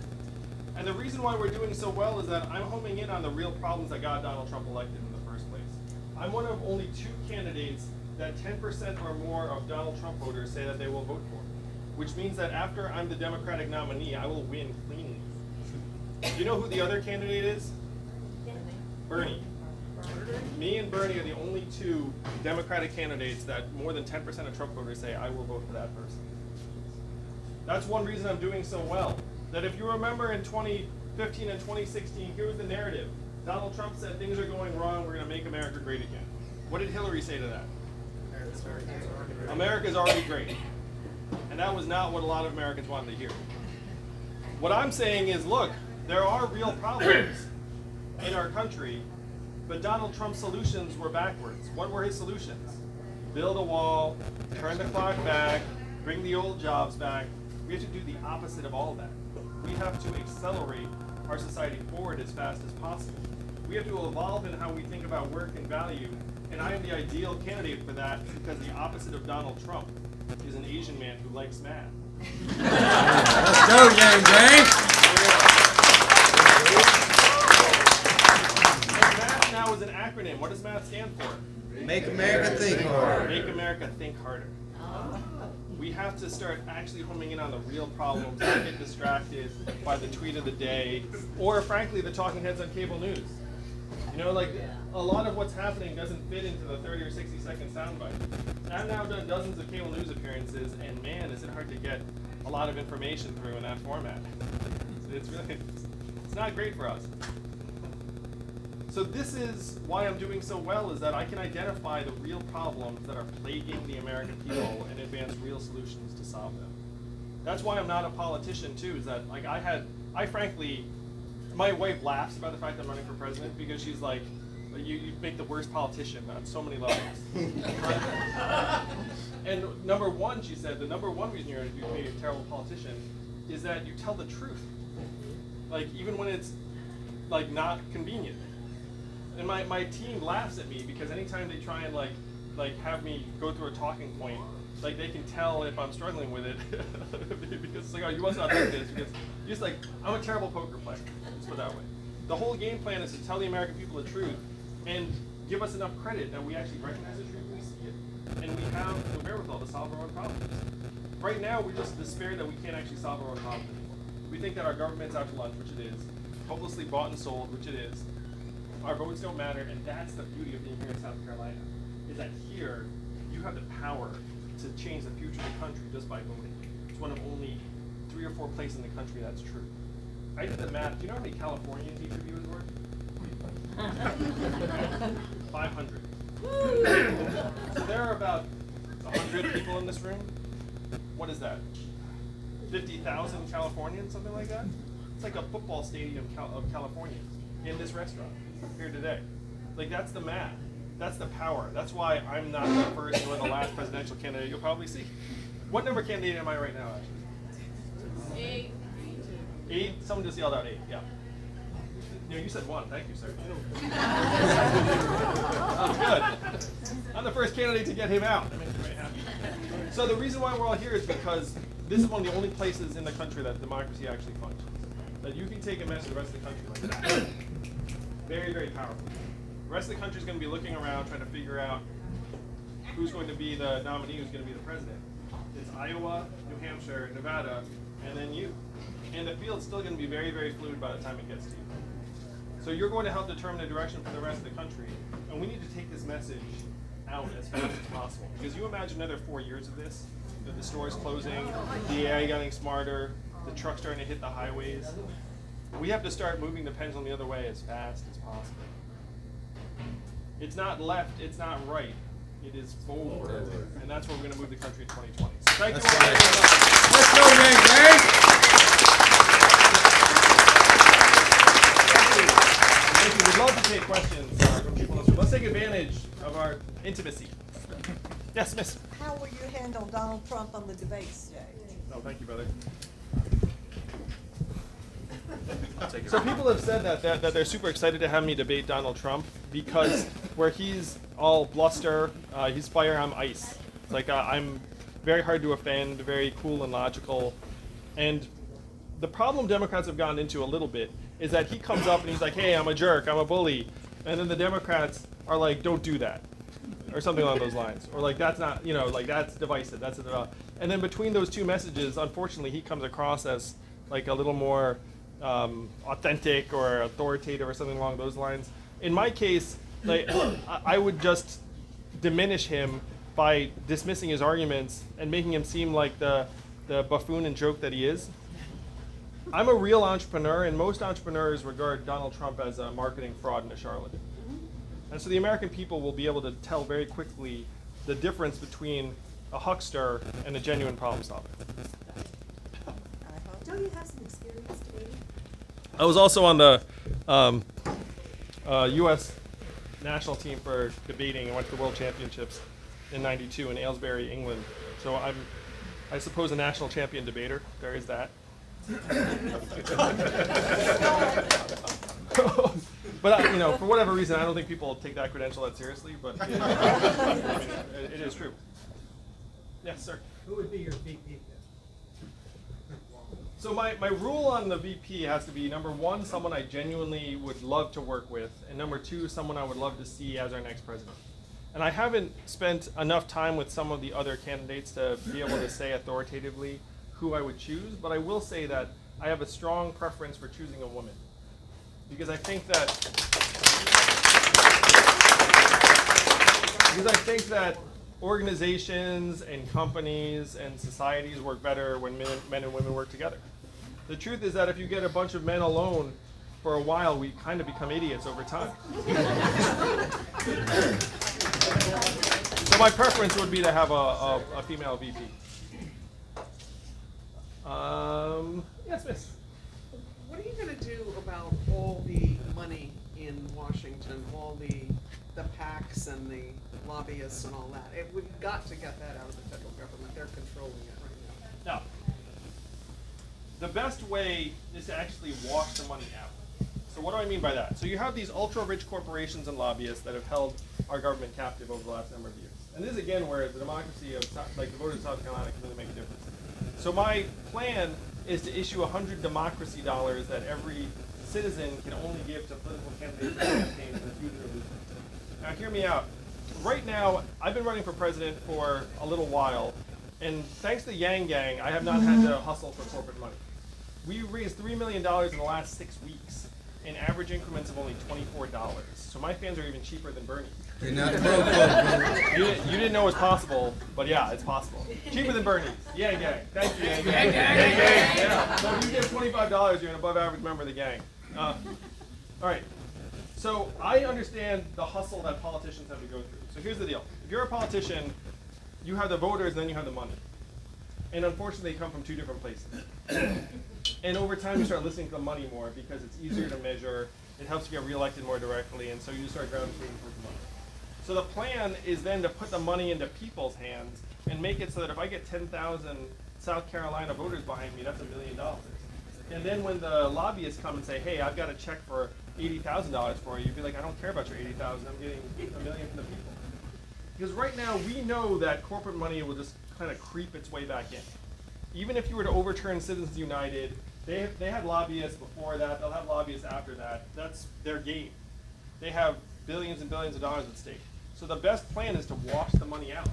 And the reason why we're doing so well is that I'm homing in on the real problems that got Donald Trump elected in the first place. I'm one of only 2 candidates that 10% or more of Donald Trump voters say that they will vote for, which means that after I'm the Democratic nominee, I will win cleanly. Do you know who the other candidate is? Bernie. Me and Bernie are the only 2 Democratic candidates that more than 10% of Trump voters say, I will vote for that person. That's one reason I'm doing so well. That if you remember in 2015 and 2016, here was the narrative. Donald Trump said things are going wrong, we're going to make America great again. What did Hillary say to that? America's already great. And that was not what a lot of Americans wanted to hear. What I'm saying is, look, there are real problems in our country, but Donald Trump's solutions were backwards. What were his solutions? Build a wall, turn the clock back, bring the old jobs back. We have to do the opposite of all of that. We have to accelerate our society forward as fast as possible. We have to evolve in how we think about work and value, and I am the ideal candidate for that because the opposite of Donald Trump is an Asian man who likes math. Let's go, Yang Gang! Math now is an acronym. What does math stand for? Make America think harder. Make America think harder. We have to start actually homing in on the real problems, not get distracted by the tweet of the day, or frankly, the talking heads on cable news. A lot of what's happening doesn't fit into the 30 or 60 second soundbite. I've now done dozens of cable news appearances, and man, is it hard to get a lot of information through in that format. It's not great for us. So this is why I'm doing so well, is that I can identify the real problems that are plaguing the American people and advance real solutions to solve them. That's why I'm not a politician too, is that I frankly, my wife laughs about the fact I'm running for president because she's like, you make the worst politician on so many levels. And number one, she said, the number one reason you're going to be a terrible politician is that you tell the truth. Even when it's not convenient. And my team laughs at me because anytime they try and like have me go through a talking point, like they can tell if I'm struggling with it because it's like, oh, you must not like this because just like I'm a terrible poker player. Let's put it that way. The whole game plan is to tell the American people the truth and give us enough credit that we actually recognize the truth, we see it, and we have the wherewithal to solve our own problems. Right now, we just despair that we can't actually solve our own problems anymore. We think that our government's out to lunch, which it is, hopelessly bought and sold, which it is. Our votes don't matter, and that's the beauty of being here in South Carolina, is that here, you have the power to change the future of the country just by voting. It's one of only 3 or 4 places in the country that's true. I did the math. Do you know how many Californians each of you is worth? 500. So there are about 100 people in this room. What is that? 50,000 Californians, something like that? It's like a football stadium of Californians in this restaurant here today. Like, that's the math. That's the power. That's why I'm not the first or the last presidential candidate you'll probably see. What number candidate am I right now, actually? 8. 8? Someone just yelled out 8, yeah. No, you said 1. Thank you, sir. Good. I'm the first candidate to get him out. That makes me very happy. So the reason why we're all here is because this is one of the only places in the country that democracy actually functions. That you can take a message to the rest of the country like that. Very, very powerful. The rest of the country is going to be looking around trying to figure out who's going to be the nominee, who's going to be the president. It's Iowa, New Hampshire, Nevada, and then you. And the field's still going to be very, very fluid by the time it gets to you. So you're going to help determine the direction for the rest of the country, and we need to take this message out as fast as possible. Because you imagine another 4 years of this, the stores closing, the AI getting smarter, the trucks starting to hit the highways. We have to start moving the pendulum the other way as fast as possible. It's not left, it's not right, it is forward. And that's where we're going to move the country in 2020. So thank you all very much. Let's go, Gary. We'd love to take questions from people in this room. Let's take advantage of our intimacy. Yes, miss. How will you handle Donald Trump on the debate stage? Oh, thank you, brother. So people have said that they're super excited to have me debate Donald Trump because where he's all bluster, he's fire, I'm ice. It's like I'm very hard to offend, very cool and logical. And the problem Democrats have gotten into a little bit is that he comes up and he's like, hey, I'm a jerk, I'm a bully. And then the Democrats are like, don't do that. Or something along those lines. Or like, that's not, like that's divisive. That's and then between those two messages, unfortunately, he comes across as like a little more authentic or authoritative or something along those lines. In my case, like, I would just diminish him by dismissing his arguments and making him seem like the buffoon and joke that he is. I'm a real entrepreneur, and most entrepreneurs regard Donald Trump as a marketing fraud and a charlatan. And so the American people will be able to tell very quickly the difference between a huckster and a genuine problem solver. Don't you have some experience debating? I was also on the U.S. national team for debating. I went to the World Championships in '92 in Aylesbury, England. So I'm, I suppose, a national champion debater. There is that. But for whatever reason, I don't think people take that credential that seriously. But it is true. Yes, sir. Who would be your VP? So my rule on the VP has to be, number one, someone I genuinely would love to work with, and number two, someone I would love to see as our next president. And I haven't spent enough time with some of the other candidates to be able to say authoritatively who I would choose, but I will say that I have a strong preference for choosing a woman. Because I think that organizations and companies and societies work better when men and women work together. The truth is that if you get a bunch of men alone for a while, we kind of become idiots over time. So my preference would be to have a female VP. Yes, miss. What are you going to do about all the money in Washington, all the PACs and the lobbyists and all that? We've got to get that out of the federal government. They're controlling it right now. Now, the best way is to actually wash the money out. So what do I mean by that? So you have these ultra-rich corporations and lobbyists that have held our government captive over the last number of years. And this is again where the democracy of, like the voters of South Carolina can really make a difference. So my plan is to issue 100 democracy dollars that every citizen can only give to political candidates and campaigns in the future of this. Now hear me out. Right now, I've been running for president for a little while, and thanks to the Yang Gang, I have not had to hustle for corporate money. We raised $3 million in the last 6 weeks in average increments of only $24. So my fans are even cheaper than Bernie. You're not broke, You didn't know it was possible, but yeah, it's possible. Cheaper than Bernie's. Yang Gang. Thank you, Yang Gang. Yang Gang. Yeah. So if you give $25, you're an above average member of the gang. All right. So I understand the hustle that politicians have to go through. So here's the deal. If you're a politician, you have the voters and then you have the money. And unfortunately, they come from two different places. And over time, you start listening to the money more because it's easier to measure. It helps you get reelected more directly, and so you start gravitating towards the money. So the plan is then to put the money into people's hands and make it so that if I get 10,000 South Carolina voters behind me, that's $1 million. And then when the lobbyists come and say, hey, I've got a check for $80,000 for you, you'd be like, I don't care about your $80,000, I'm getting $1 million from the people. Because right now, we know that corporate money will just kind of creep its way back in. Even if you were to overturn Citizens United, they had lobbyists before that, they'll have lobbyists after that. That's their game. They have billions and billions of dollars at stake. So the best plan is to wash the money out.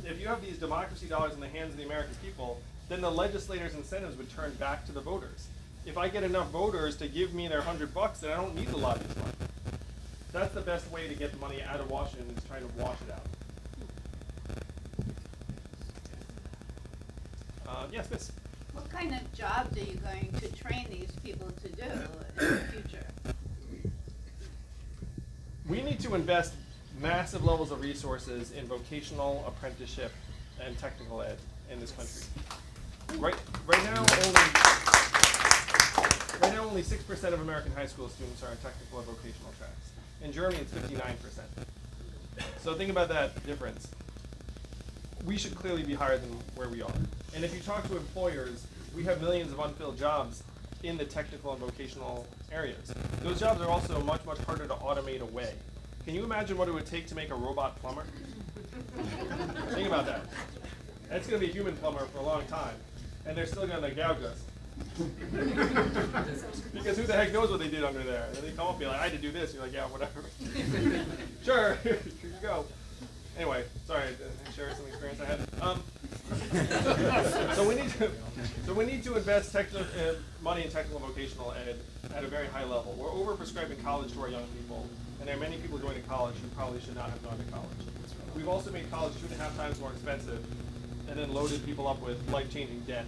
If you have these democracy dollars in the hands of the American people, then the legislators' incentives would turn back to the voters. If I get enough voters to give me their $100, then I don't need the lobbyist money. That's the best way to get the money out of Washington, is trying to wash it out. Yes, miss. What kind of jobs are you going to train these people to do in the future? We need to invest massive levels of resources in vocational, apprenticeship, and technical ed in this country. Right now, only 6% of American high school students are in technical or vocational tracks. In Germany, it's 59%. So think about that difference. We should clearly be higher than where we are. And if you talk to employers, we have millions of unfilled jobs in the technical and vocational areas. Those jobs are also much, much harder to automate away. Can you imagine what it would take to make a robot plumber? Think about that. That's going to be a human plumber for a long time, and they're still going to gouge us. Because who the heck knows what they did under there? And then they come up and be like, I had to do this. You're like, yeah, whatever. Sure, here you go. Anyway, sorry, I shared some experience I had. So we need to invest money in technical and vocational ed at a very high level. We're overprescribing college to our young people, and there are many people going to college who probably should not have gone to college. We've also made college 2.5 times more expensive, and then loaded people up with life-changing debt.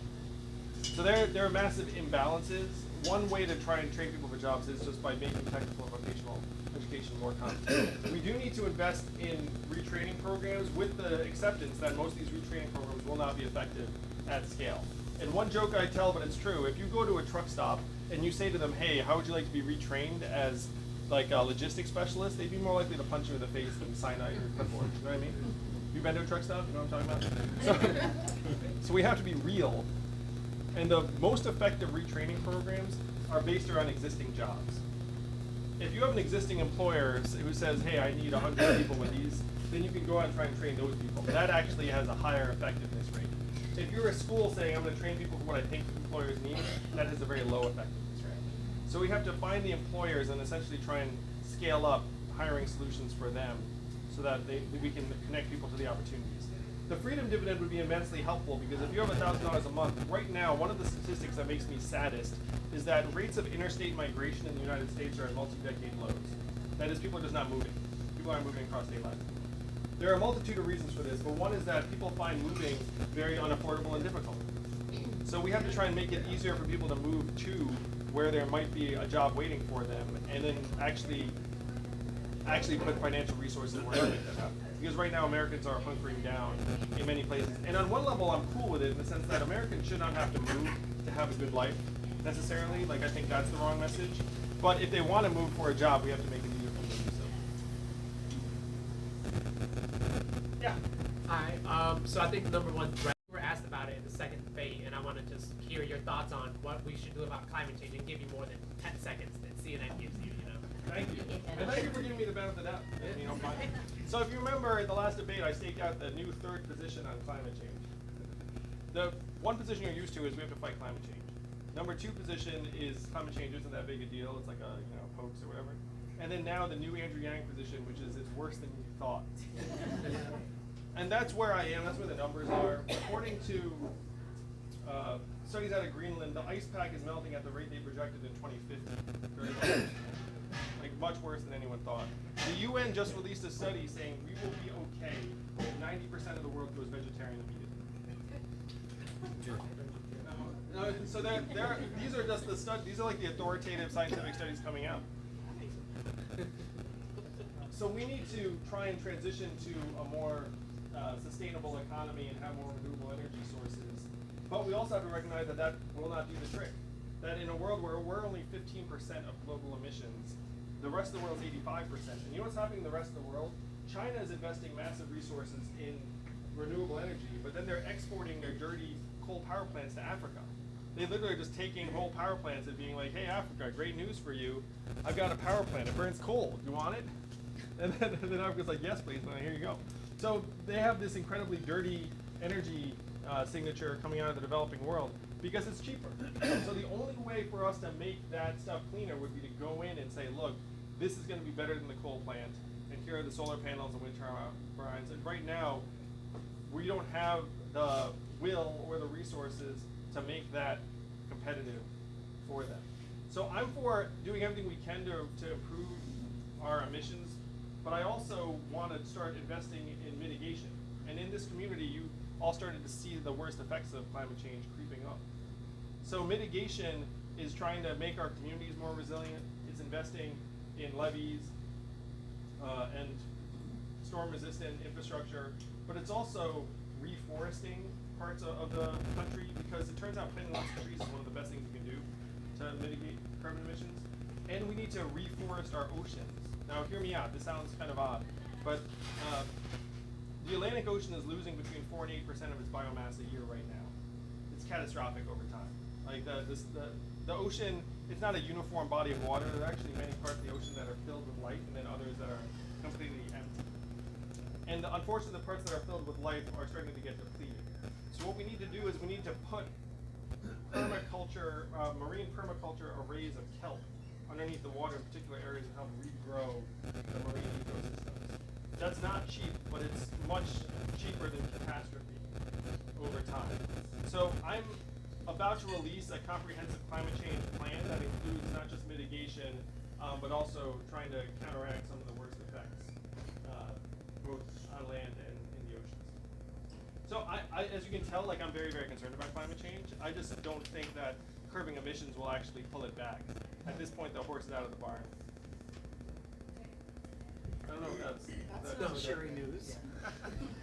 So there are massive imbalances. One way to try and train people for jobs is just by making technical and vocational education more common. We do need to invest in retraining programs with the acceptance that most of these retraining programs will not be effective at scale. And one joke I tell, but it's true, if you go to a truck stop and you say to them, hey, how would you like to be retrained as like a logistics specialist, they'd be more likely to punch you in the face than cyanide or clipboard. You know what I mean? You been to a truck stop? You know what I'm talking about? So we have to be real. And the most effective retraining programs are based around existing jobs. If you have an existing employer who says, hey, I need 100 people with these, then you can go out and try and train those people. That actually has a higher effectiveness rate. If you're a school saying, I'm going to train people for what I think employers need, that has a very low effectiveness rate. So we have to find the employers and essentially try and scale up hiring solutions for them so that we can connect people to the opportunities. The freedom dividend would be immensely helpful because if you have $1,000 a month, right now, one of the statistics that makes me saddest is that rates of interstate migration in the United States are at multi-decade lows. That is, people are just not moving. People aren't moving across state lines. There are a multitude of reasons for this, but one is that people find moving very unaffordable and difficult. So we have to try and make it easier for people to move to where there might be a job waiting for them, and then actually put financial resources where to make that happen. Because right now Americans are hunkering down in many places. And on one level I'm cool with it in the sense that Americans should not have to move to have a good life necessarily. Like I think that's the wrong message. But if they want to move for a job, we have to make it easier for them to do so. Yeah. Hi. So I think number one, we were asked about it in the second debate, and I want to just hear your thoughts on what we should do about climate change and give you more than 10 seconds that CNN gives you, you know. Thank you. And thank you for giving me the benefit of the doubt. You know, so if you remember at the last debate, I staked out the new third position on climate change. The one position you're used to is we have to fight climate change. Number 2 position is climate change isn't that big a deal. It's like a hoax or whatever. And then now the new Andrew Yang position, which is it's worse than you thought. And that's where I am. That's where the numbers are. According to studies out of Greenland, the ice pack is melting at the rate they projected in 2050. Very much. Like much worse than anyone thought. The UN just released a study saying we will be okay if 90% of the world goes vegetarian immediately. So these are just the studies. These are like the authoritative scientific studies coming out. So we need to try and transition to a more sustainable economy and have more renewable energy sources. But we also have to recognize that that will not do the trick. That in a world where we're only 15% of global emissions, the rest of the world is 85%. And you know what's happening in the rest of the world? China is investing massive resources in renewable energy, but then they're exporting their dirty coal power plants to Africa. They literally are just taking coal power plants and being like, hey, Africa, great news for you. I've got a power plant. It burns coal. Do you want it? And then Africa's like, yes, please. Well, here you go. So they have this incredibly dirty energy signature coming out of the developing world because it's cheaper. So the only way for us to make that stuff cleaner would be to go in and say, look, this is going to be better than the coal plant, and here are the solar panels and wind turbines. And right now, we don't have the will or the resources to make that competitive for them. So I'm for doing everything we can to improve our emissions, but I also want to start investing in mitigation. And in this community, you all started to see the worst effects of climate change creeping up. So mitigation is trying to make our communities more resilient. It's investing in levees and storm-resistant infrastructure, but it's also reforesting parts of the country because it turns out planting lots of trees is one of the best things you can do to mitigate carbon emissions. And we need to reforest our oceans. Now, hear me out. This sounds kind of odd, but the Atlantic Ocean is losing between 4 and 8% of its biomass a year right now. It's catastrophic over time. Like the ocean, it's not a uniform body of water. There are actually many parts of the ocean that are filled with life, and then others that are completely empty. And unfortunately, the parts that are filled with life are starting to get depleted. So what we need to do is we need to put permaculture, marine permaculture arrays of kelp underneath the water in particular areas and help regrow the marine ecosystems. That's not cheap, but it's much cheaper than catastrophe over time. So I'm about to release a comprehensive climate change plan that includes not just mitigation, but also trying to counteract some of the worst effects, both on land and in the oceans. So I, as you can tell, like I'm very, very concerned about climate change. I just don't think that curbing emissions will actually pull it back. At this point, the horse is out of the barn. I don't know if that's not cheery news.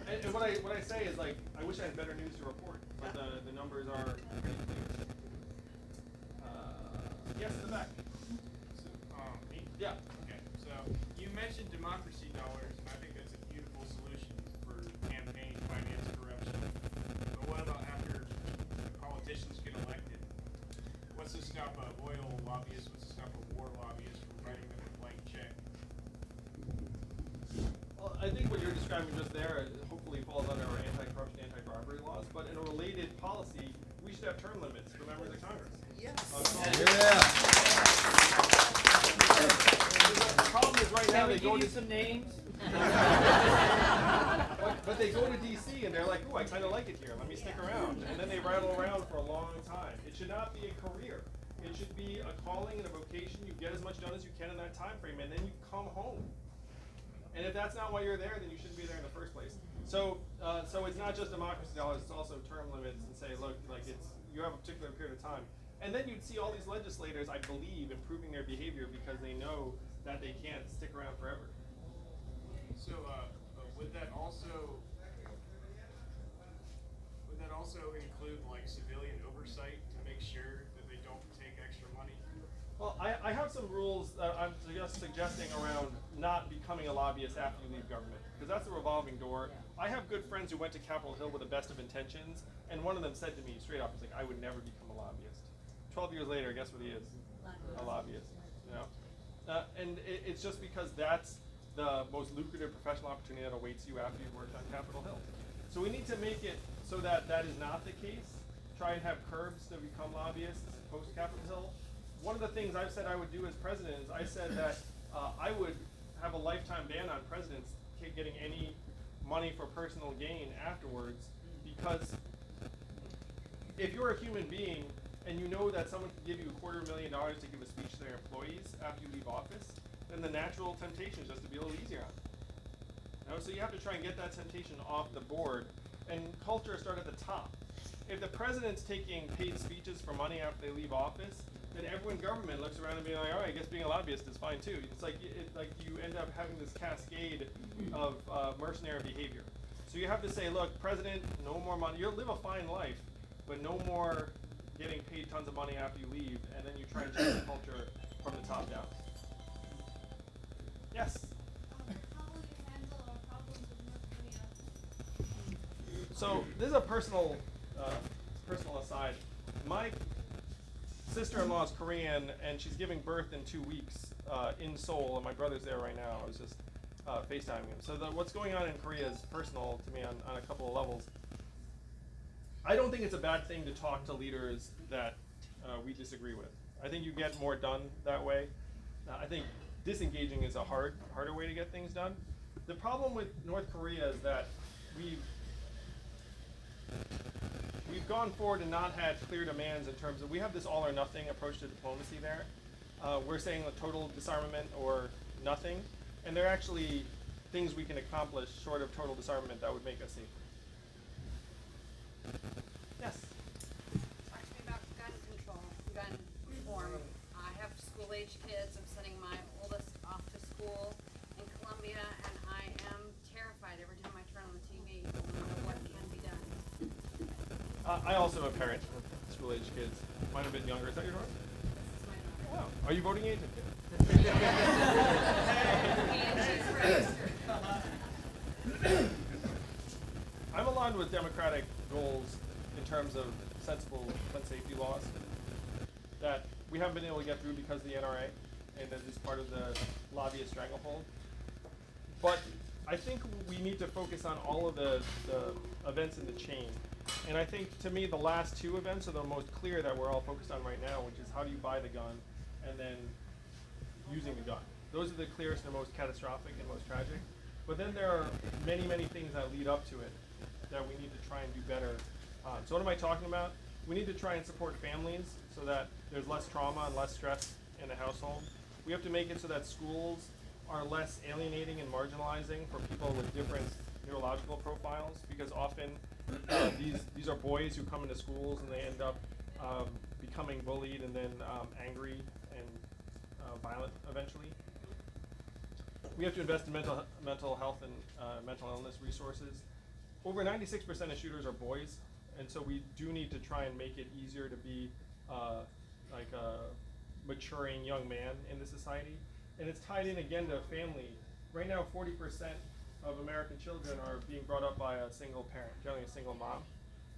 And what I say is, like, I wish I had better news to report, but the numbers are pretty clear. Yes, in the back. So, me? Yeah. Okay, so you mentioned democracy dollars, and I think that's a beautiful solution for campaign finance corruption. But what about after the politicians get elected? What's to stop a oil lobbyist, what's to stop a war lobbyist from writing them a blank check? Well, I think what you're describing just there hopefully falls under our anti-corruption, anti-bribery laws, but in a related policy, we should have term limits for members of Congress. Yes. The problem is right now they go to some names. but they go to DC and they're like, "Ooh, I kind of like it here. Let me stick around." And then they rattle around for a long time. It should not be a career. It should be a calling and a vocation. You get as much done as you can in that time frame, and then you come home. And if that's not why you're there, then you shouldn't be there in the first place. So it's not just democracy dollars; it's also term limits and say, look, like you have a particular period of time. And then you'd see all these legislators, I believe, improving their behavior because they know that they can't stick around forever. So would that also include like civilian oversight to make sure that they don't take extra money? Well, I have some rules that I'm just suggesting around not becoming a lobbyist after you leave government, because that's a revolving door. I have good friends who went to Capitol Hill with the best of intentions, and one of them said to me straight up, he's like, I would never become a lobbyist. 12 years later, guess what he is? A lobbyist. You know, and it's just because that's the most lucrative professional opportunity that awaits you after you've worked on Capitol Hill. So we need to make it so that that is not the case. Try and have curbs to become lobbyists post Capitol Hill. One of the things I've said I would do as president is I said that I would have a lifetime ban on presidents getting any money for personal gain afterwards, because if you're a human being and you know that someone can give you $250,000 to give a speech to their employees after you leave office, then the natural temptation is just to be a little easier on them. You know, so you have to try and get that temptation off the board, and culture start at the top. If the president's taking paid speeches for money after they leave office, then everyone in government looks around and be like, all right, I guess being a lobbyist is fine too. It's like you end up having this cascade of mercenary behavior. So you have to say, look, president, no more money. You'll live a fine life, but no more getting paid tons of money after you leave, and then you try and change the culture from the top down. Yes? How will you handle our problems with North Korea? So this is a personal aside. My sister-in-law is Korean, and she's giving birth in 2 weeks in Seoul, and my brother's there right now. I was just FaceTiming him. So what's going on in Korea is personal to me on a couple of levels. I don't think it's a bad thing to talk to leaders that we disagree with. I think you get more done that way. I think disengaging is a harder way to get things done. The problem with North Korea is that we've gone forward and not had clear demands in terms of, we have this all or nothing approach to diplomacy there. We're saying a total disarmament or nothing, and there are actually things we can accomplish short of total disarmament that would make us safer. Yes? Talk to me about gun control, gun reform. I have school-age kids. I'm sending my oldest off to school in Columbia, and I am terrified every time I turn on the TV. I don't know what can be done. I also am a parent of school-age kids. Mine are a bit younger. Is that your daughter? This is my daughter. Wow. Are you voting age? I'm aligned with Democratic goals in terms of sensible gun safety laws that we haven't been able to get through because of the NRA, and that is part of the lobbyist stranglehold. But I think we need to focus on all of the events in the chain. And I think, to me, the last two events are the most clear that we're all focused on right now, which is how do you buy the gun and then using the gun. Those are the clearest and the most catastrophic and most tragic. But then there are many, many things that lead up to it that we need to try and do better. So what am I talking about? We need to try and support families so that there's less trauma and less stress in the household. We have to make it so that schools are less alienating and marginalizing for people with different neurological profiles, because often these are boys who come into schools and they end up becoming bullied and then angry and violent eventually. We have to invest in mental health and mental illness resources. Over 96% of shooters are boys, and so we do need to try and make it easier to be like a maturing young man in the society. And it's tied in again to family. Right now, 40% of American children are being brought up by a single parent, generally a single mom.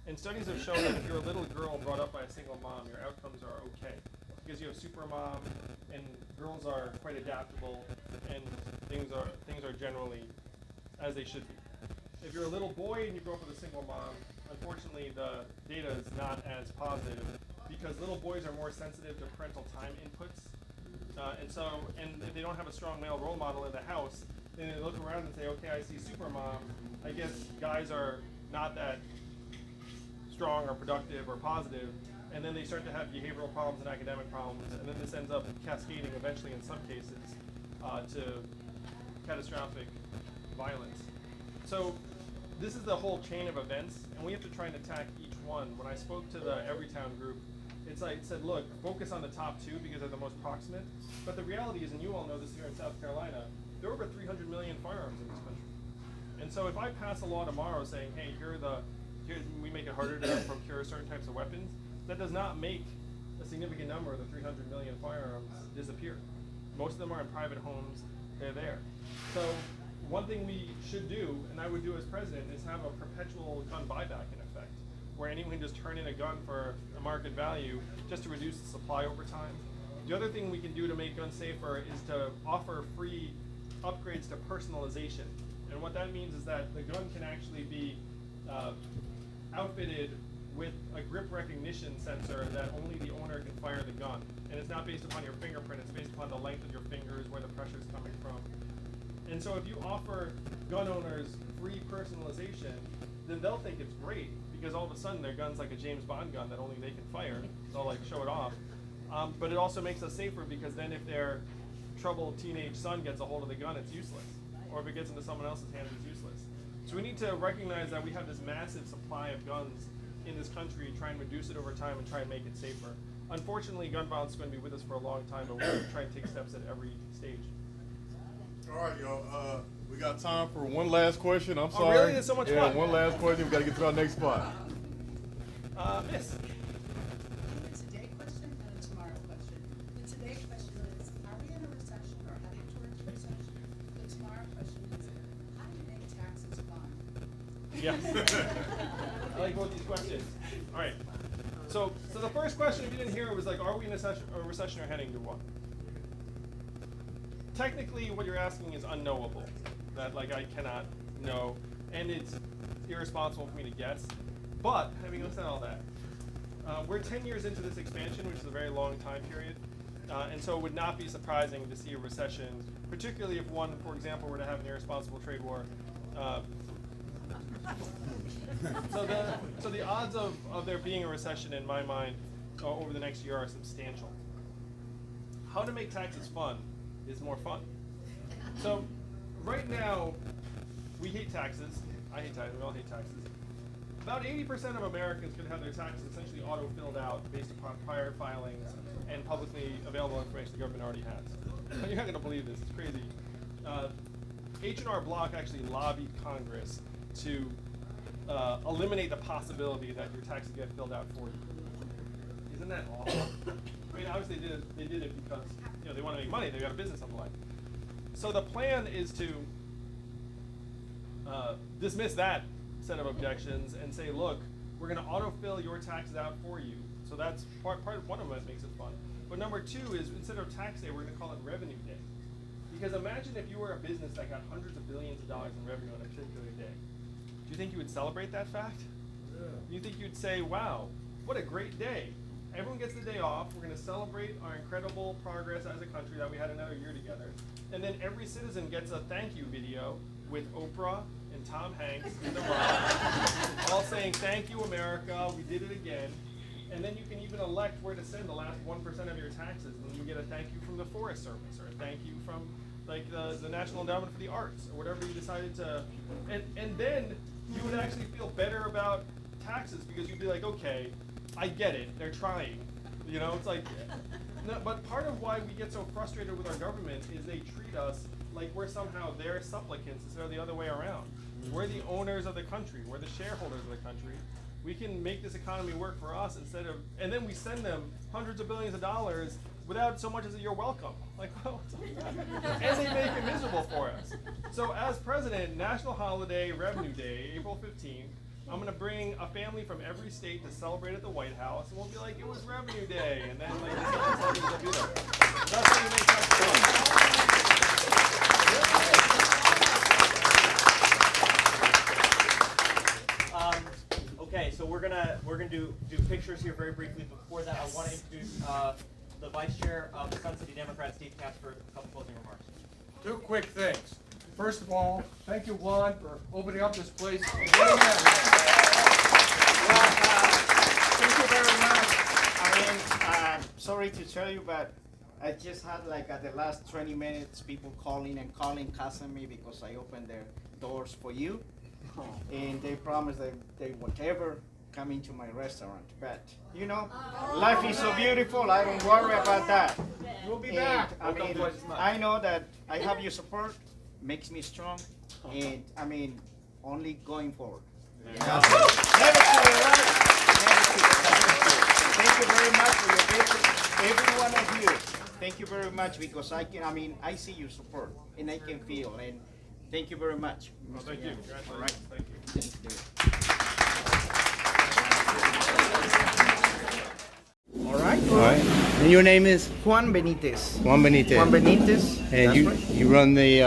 And studies have shown that if you're a little girl brought up by a single mom, your outcomes are okay, because you have super mom, and girls are quite adaptable, and things are generally as they should be. If you're a little boy and you grow up with a single mom, unfortunately the data is not as positive, because little boys are more sensitive to parental time inputs, and if they don't have a strong male role model in the house, then they look around and say, okay, I see super mom, I guess guys are not that strong or productive or positive, and then they start to have behavioral problems and academic problems, and then this ends up cascading eventually in some cases to catastrophic violence. So this is the whole chain of events, and we have to try and attack each one. When I spoke to the Everytown group, it's like said, look, focus on the top two because they're the most proximate. But the reality is, and you all know this here in South Carolina, there are over 300 million firearms in this country. And so if I pass a law tomorrow saying, hey, we make it harder to procure certain types of weapons, that does not make a significant number of the 300 million firearms disappear. Most of them are in private homes, they're there. So one thing we should do, and I would do as president, is have a perpetual gun buyback in effect. where anyone can just turn in a gun for a market value just to reduce the supply over time. The other thing we can do to make guns safer is to offer free upgrades to personalization. And what that means is that the gun can actually be outfitted with a grip recognition sensor that only the owner can fire the gun. And it's not based upon your fingerprint, it's based upon the length of your fingers, where the pressure is coming from. And so if you offer gun owners free personalization, then they'll think it's great, because all of a sudden their gun's like a James Bond gun that only they can fire. They'll like show it off. But it also makes us safer, because then if their troubled teenage son gets a hold of the gun, it's useless. Or if it gets into someone else's hands, it's useless. So we need to recognize that we have this massive supply of guns in this country, try and reduce it over time and try and make it safer. Unfortunately, gun violence is going to be with us for a long time, but we're going to try and take steps at every stage. All right, y'all. We got time for one last question. I'm sorry. Really? It's so much fun. One last question. We got to get to our next spot. Miss. Today question and a tomorrow question. The today question is, are we in a recession or heading towards a recession? The tomorrow question is, how do you make taxes fun? Yes. I like both these questions. All right. So the first question, if you didn't hear it, was like, are we in a recession or heading to one? Technically, what you're asking is unknowable. That like I cannot know, and it's irresponsible for me to guess. But having said all that, we're 10 years into this expansion, which is a very long time period, and so it would not be surprising to see a recession, particularly if one, for example, were to have an irresponsible trade war. So the odds of there being a recession, in my mind, over the next year are substantial. How to make taxes fun is more fun. So right now, we hate taxes. I hate taxes. We all hate taxes. About 80% of Americans could have their taxes essentially auto-filled out based upon prior filings and publicly available information the government already has. You're not going to believe this. It's crazy. H&R Block actually lobbied Congress to eliminate the possibility that your taxes get filled out for you. Isn't that awful? I mean, obviously they did it because they want to make money. They got a business on the line. So the plan is to dismiss that set of objections and say, look, we're going to autofill your taxes out for you. So that's part of one of them that makes it fun. But number two is, instead of tax day, we're going to call it revenue day. Because imagine if you were a business that got hundreds of billions of dollars in revenue on a particular day. Do you think you would celebrate that fact? Yeah. You think you'd say, wow, what a great day. Everyone gets the day off. We're going to celebrate our incredible progress as a country that we had another year together. And then every citizen gets a thank you video with Oprah and Tom Hanks and The Rock all saying, thank you, America, we did it again. And then you can even elect where to send the last 1% of your taxes. And you get a thank you from the Forest Service, or a thank you from like the National Endowment for the Arts, or whatever you decided to. And then you would actually feel better about taxes, because you'd be like, okay, I get it, they're trying. It's like, no, but part of why we get so frustrated with our government is they treat us like we're somehow their supplicants instead of the other way around. We're the owners of the country, we're the shareholders of the country. We can make this economy work for us and then we send them hundreds of billions of dollars without so much as a you're welcome. Like, well, and they make it miserable for us. So as president, national holiday, revenue day, April 15th, I'm going to bring a family from every state to celebrate at the White House, and we'll be like, it was revenue day, and then like they'll do that. That's how you make that fun. Okay, so we're gonna do pictures here very briefly. Before that, I want to introduce the Vice Chair of the Sun City Democrats, Steve Katz, for a couple closing remarks. Two quick things. First of all, thank you, Juan, for opening up this place. Thank you very much. I mean, sorry to tell you, but I just had like at the last 20 minutes people calling and cussing me because I opened their doors for you. And they promised that they would ever come into my restaurant. But, life is so beautiful, I don't worry about that. We'll be back. I know that I have your support, makes me strong, and only going forward. Never to the right, never to the left. Thank you very much for your patience, every one of you. Thank you very much, because I see your support, and I can feel, and thank you very much. Well, thank you. All right. Thank you. Thank you. All right. All right. And your name is? Juan Benitez. Juan Benitez. Juan Benitez. And that's you right. you run the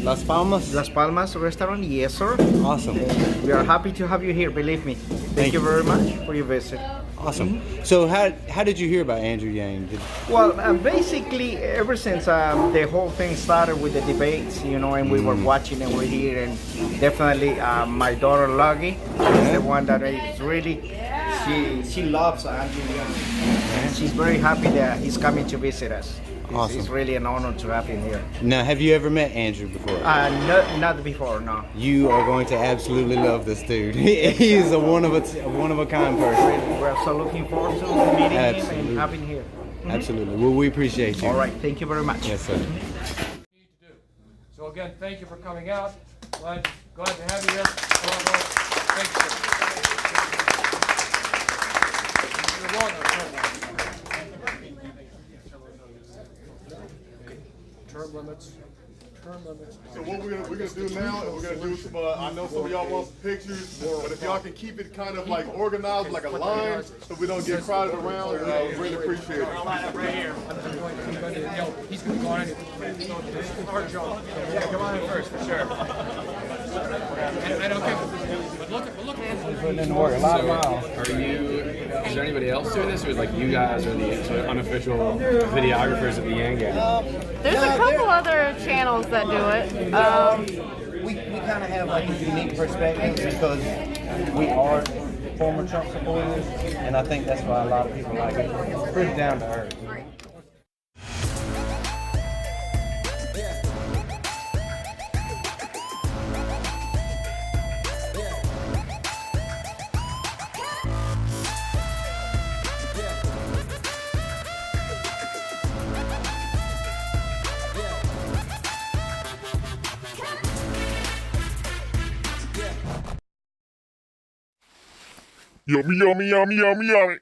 Las Palmas? Las Palmas restaurant, yes sir. Awesome. We are happy to have you here, believe me. Thank you very much for your visit. Awesome. So how did you hear about Andrew Yang? Well, basically, ever since the whole thing started with the debates, you know, and we were watching and we're here, and definitely my daughter Luggy is the one that is really, she loves Andrew Yang. And she's very happy that he's coming to visit us. Awesome. It's really an honor to have him here. Now, have you ever met Andrew before? Not before, no. You are going to absolutely love this dude. He is a one of a kind person. We're so looking forward to meeting him and having him here. Absolutely. Well, we appreciate you. All right. Thank you very much. Yes, sir. So again, thank you for coming out. Glad to have you here. Thank you, sir. You're welcome. Term limits. So what we're gonna do now is we're gonna do some. I know some of y'all want some pictures, but if y'all can keep it kind of like organized, like a line, so we don't get crowded around, we really appreciate it. Right here. I'm going to, he's going to go on anyway. So this is our job. Yeah, come on in first, for sure. And okay, but look at Putting in work a lot of miles. Is there anybody else doing this, or like you guys are the sort of unofficial videographers of the Yang Gang? There's a couple other channels that do it. We kind of have like a unique perspective because we are former Trump supporters, and I think that's why a lot of people like it. It's pretty down to earth. Yummy, yummy, yummy, yummy, yummy.